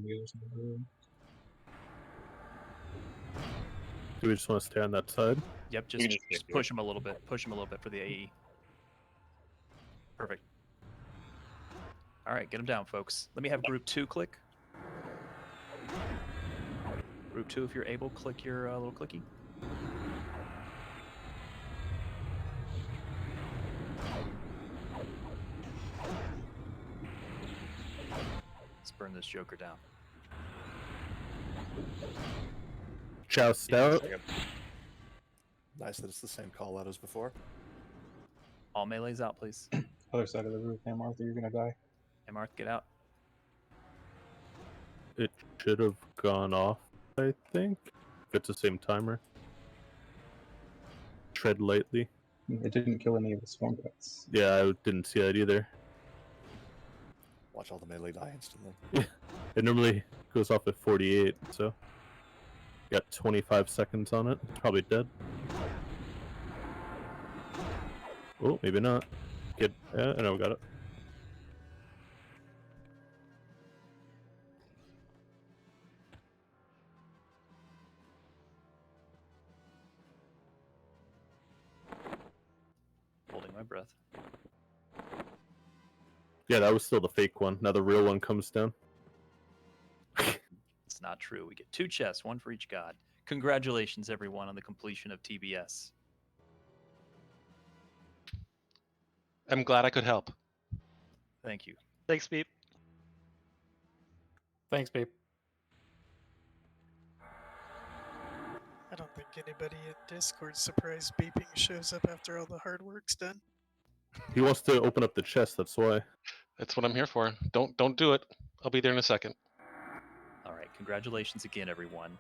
Do we just want to stay on that side? Yep, You can just just push him a little bit. Push him a little bit for the AE. Perfect. All right, get him down, folks. Let me have group 2 click. Group 2, if you're able, click your little clicky. Let's burn this Joker down. Joust out. Nice that it's the same call out as before. All melees out, please. Other side of the roof, hey Martha, you're gonna die. Hey, Marth, get out. It should have gone off, I think. If it's the same timer. Tread lightly. It didn't kill any of the swarm pets. Yeah, I didn't see that either. Watch all the melee die instantly. It normally goes off at 48, so got 25 seconds on it. Probably dead. Oh, maybe not. Get. No, we got it. Holding my breath. Yeah, that was still the fake one. Now the real one comes down. It's not true. We get 2 chests, 1 for each god. Congratulations, everyone, on the completion of TBS. I'm glad I could help. Thank you. Thanks, Beep. Thanks, babe. I don't think anybody in Discord surprised beeping shows up after all the hard work's done. He wants to open up the chest, that's why. That's what I'm here for. Don't do it. I'll be there in a second. All right, congratulations again, everyone.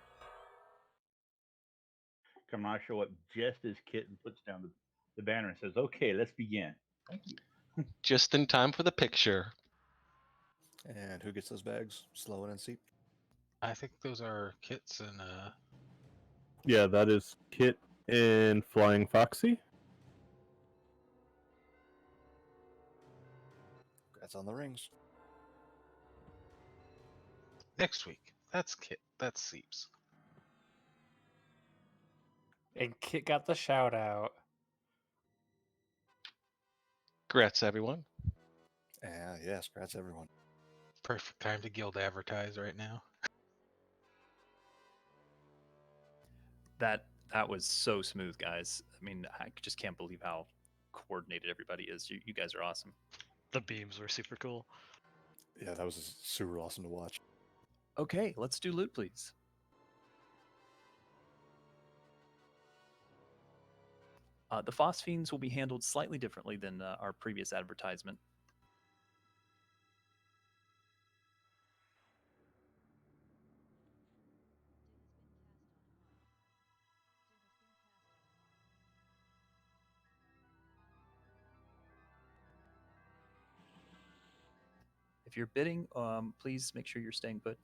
Come on, I show up just as Kitten puts down the banner and says, "Okay, let's begin." Thank you. Just in time for the picture. And who gets those bags? Slow and Seep? I think those are kits and Yeah, that is Kit and Flying Foxy. That's on the rings. next week. That's Kit. That's Seeps. And Kit got the shout out. Congrats, everyone. Yes, congrats everyone. Perfect time to guild advertise right now. That was so smooth, guys. I mean, I just can't believe how coordinated everybody is. You guys are awesome. The beams were super cool. Yeah, that was super awesome to watch. Okay, let's do loot, please. The Phosphines will be handled slightly differently than our previous advertisement. If you're bidding, please make sure you're staying put.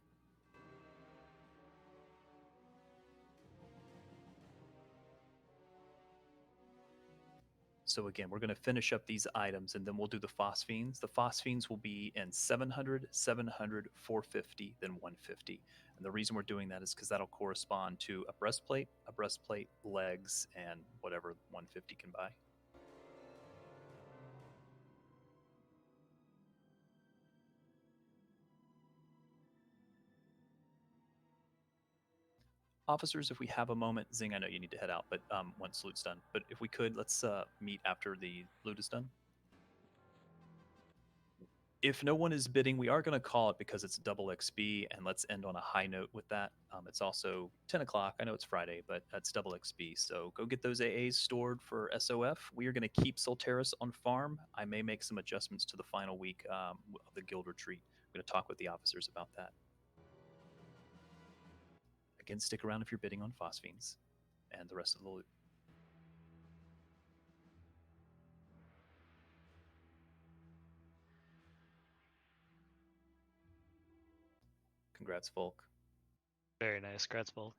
So again, we're going to finish up these items and then we'll do the phosphenes. The phosphenes will be in 700, 700, 450, then 150. And the reason we're doing that is because that'll correspond to a breastplate, legs, and whatever 150 can buy. Officers, if we have a moment, Zing, I know you need to head out, but once loot's done. But if we could, let's meet after the loot is done. If no one is bidding, we are going to call it because it's double XP, and let's end on a high note with that. It's also 10 o'clock. I know it's Friday, but that's double XP. So go get those AAs stored for SOF. We are going to keep Solteris on farm. I may make some adjustments to the final week of the guild retreat. I'm going to talk with the officers about that. Again, stick around if you're bidding on phosphenes and the rest of the loot. Congrats, Volk. Very nice, congrats, Volk.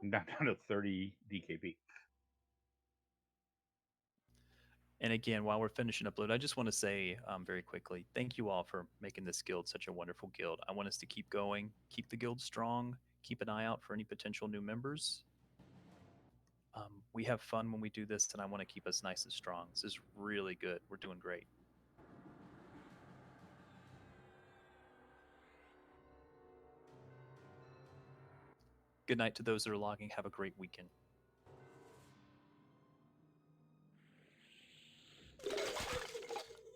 I'm down to 30 DKP. And again, while we're finishing up loot, I just want to say very quickly, thank you all for making this guild such a wonderful guild. I want us to keep going, keep the guild strong, keep an eye out for any potential new members. We have fun when we do this, and I want to keep us nice and strong. This is really good. We're doing great. Good night to those that are logging. Have a great weekend.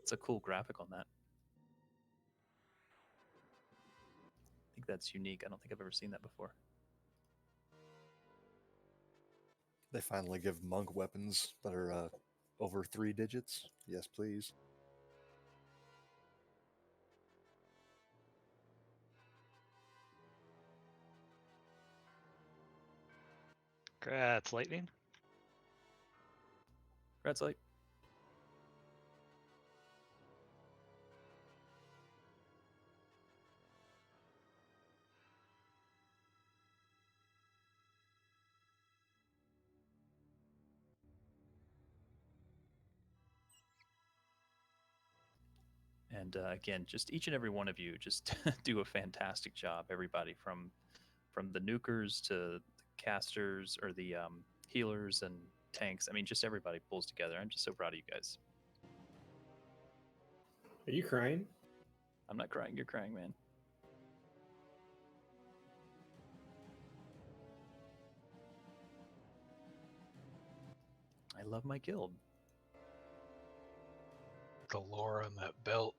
It's a cool graphic on that. I think that's unique. I don't think I've ever seen that before. They finally give monk weapons that are over 3 digits. Yes, please. Congrats, Lightning. Congrats, Light. And again, just each and every one of you just do a fantastic job. Everybody from the nukers to the casters or the healers and tanks. I mean, just everybody pulls together. I'm just so proud of you guys. Are you crying? I'm not crying. You're crying, man. I love my guild. The lore on that belt.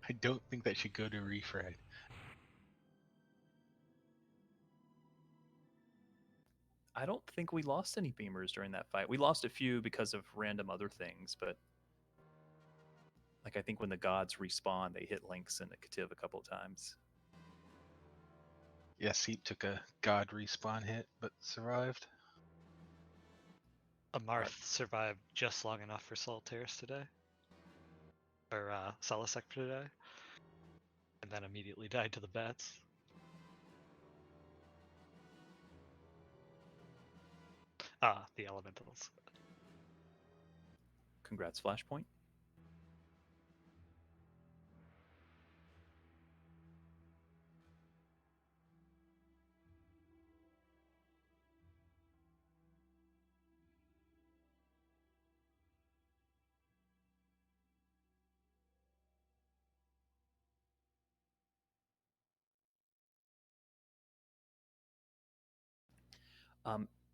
I don't think that should go to refrag. I don't think we lost any beamers during that fight. We lost a few because of random other things, but like I think when the gods respawn, they hit Lynx and Kativ a couple of times. Yeah, Seep took a god respawn hit, but survived. Amarth survived just long enough for Solteris today. Or Solisek today. And then immediately died to the bats. The elementals. Congrats, Flashpoint.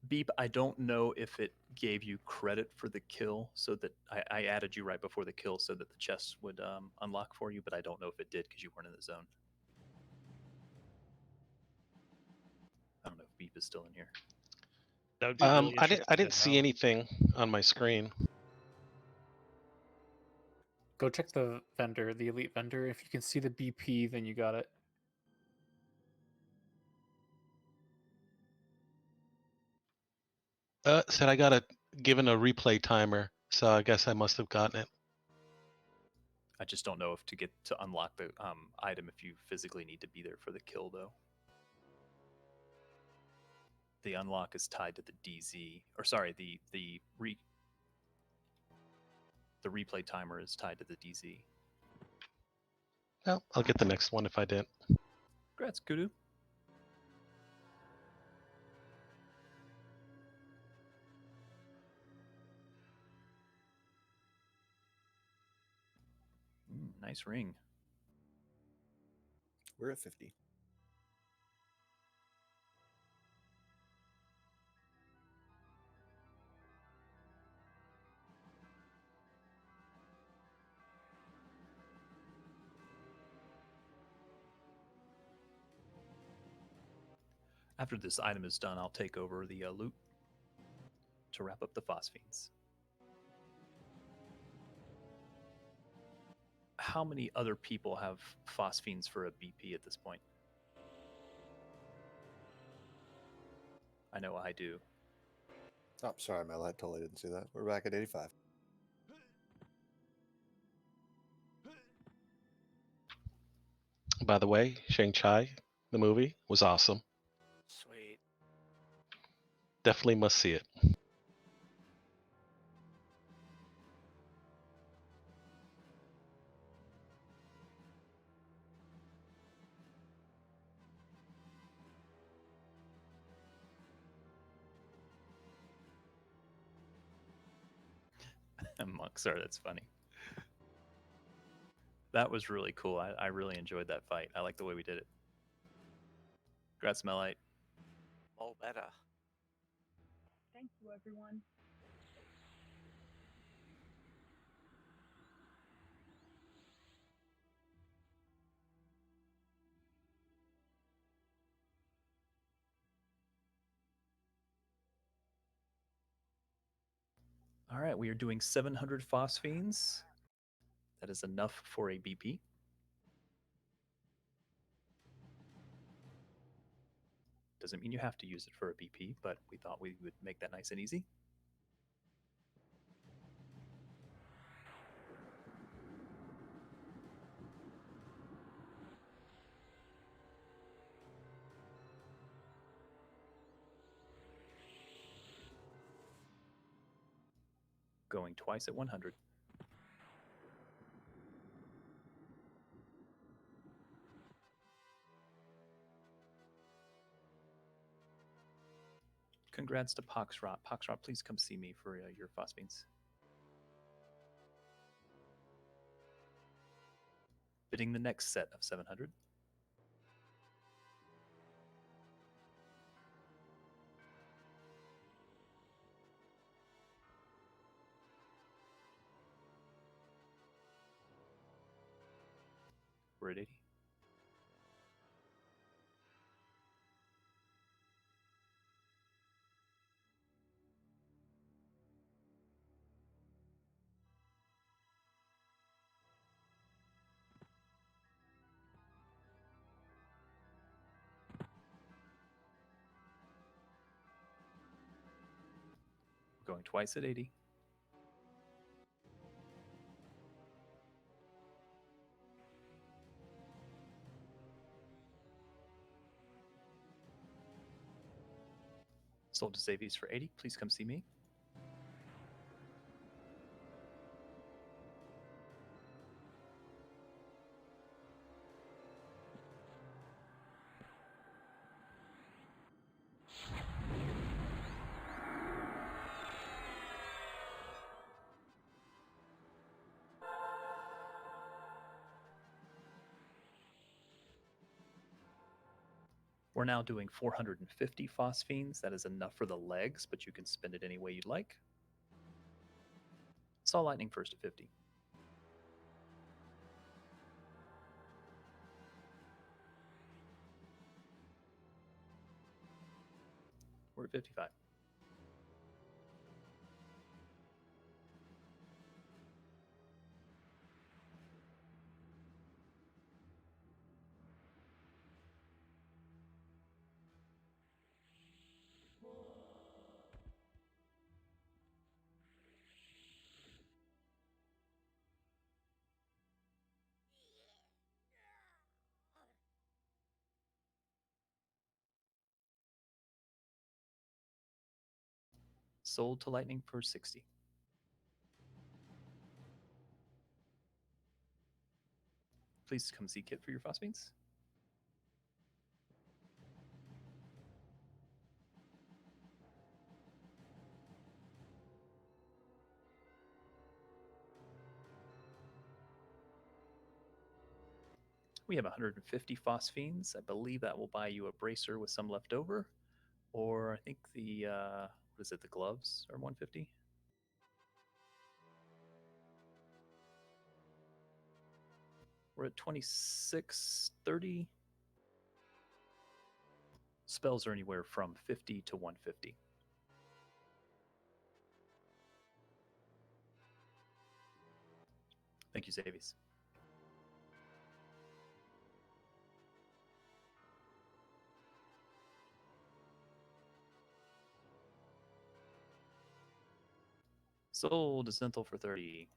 Beep, I don't know if it gave you credit for the kill, so that I added you right before the kill so that the chest would unlock for you, but I don't know if it did because you weren't in the zone. I don't know if Beep is still in here. That would be really I didn't to see know. anything on my screen. Go check the vendor, the elite vendor. If you can see the BP, then you got it. Said I got given a replay timer. So I guess I must have gotten it. I just don't know if to unlock the item if you physically need to be there for the kill though. The unlock is tied to the DZ, or sorry, the replay timer is tied to the DZ. Well, I'll get the next one if I didn't. Congrats, Kudu. Nice ring. We're at 50. After this item is done, I'll take over the loot to wrap up the phosphenes. How many other people have phosphenes for a BP at this point? I know I do. Oh, sorry, Mel. I totally didn't see that. We're back at 85. By the way, Shang-Chi, the movie, was awesome. Sweet. Definitely must see it. Monk, sorry, that's funny. That was really cool. I really enjoyed that fight. I like the way we did it. Congrats, Melite. Oh, better. Thank you, everyone. All right, we are doing 700 phosphenes. That is enough for a BP. Doesn't mean you have to use it for a BP, but we thought we would make that nice and easy. Going twice at 100. Congrats to Poxrot. Poxrot, please come see me for your phosphenes. Bidding the next set of 700. We're at 80. Going twice at 80. Sold to Xavies for 80. Please come see me. We're now doing 450 phosphenes. That is enough for the legs, but you can spend it any way you'd like. Saw Lightning first at 50. We're at 55. Sold to Lightning for 60. Please come see Kit for your phosphines. We have 150 phosphines. I believe that will buy you a bracer with some left over. Or I think the, what is it, the gloves are 150? We're at 2630. Spells are anywhere from 50 to 150. Thank you, Xavies. Sold to Zenthal for 30.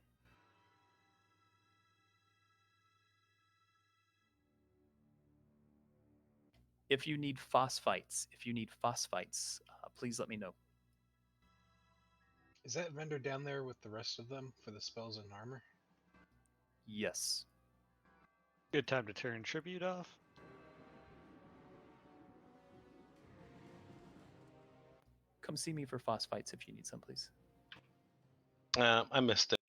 If you need phosphites, please let me know. Is that vendor down there with the rest of them for the spells and armor? Yes. Good time to turn tribute off. Come see me for phosphites if you need some, please. I missed it.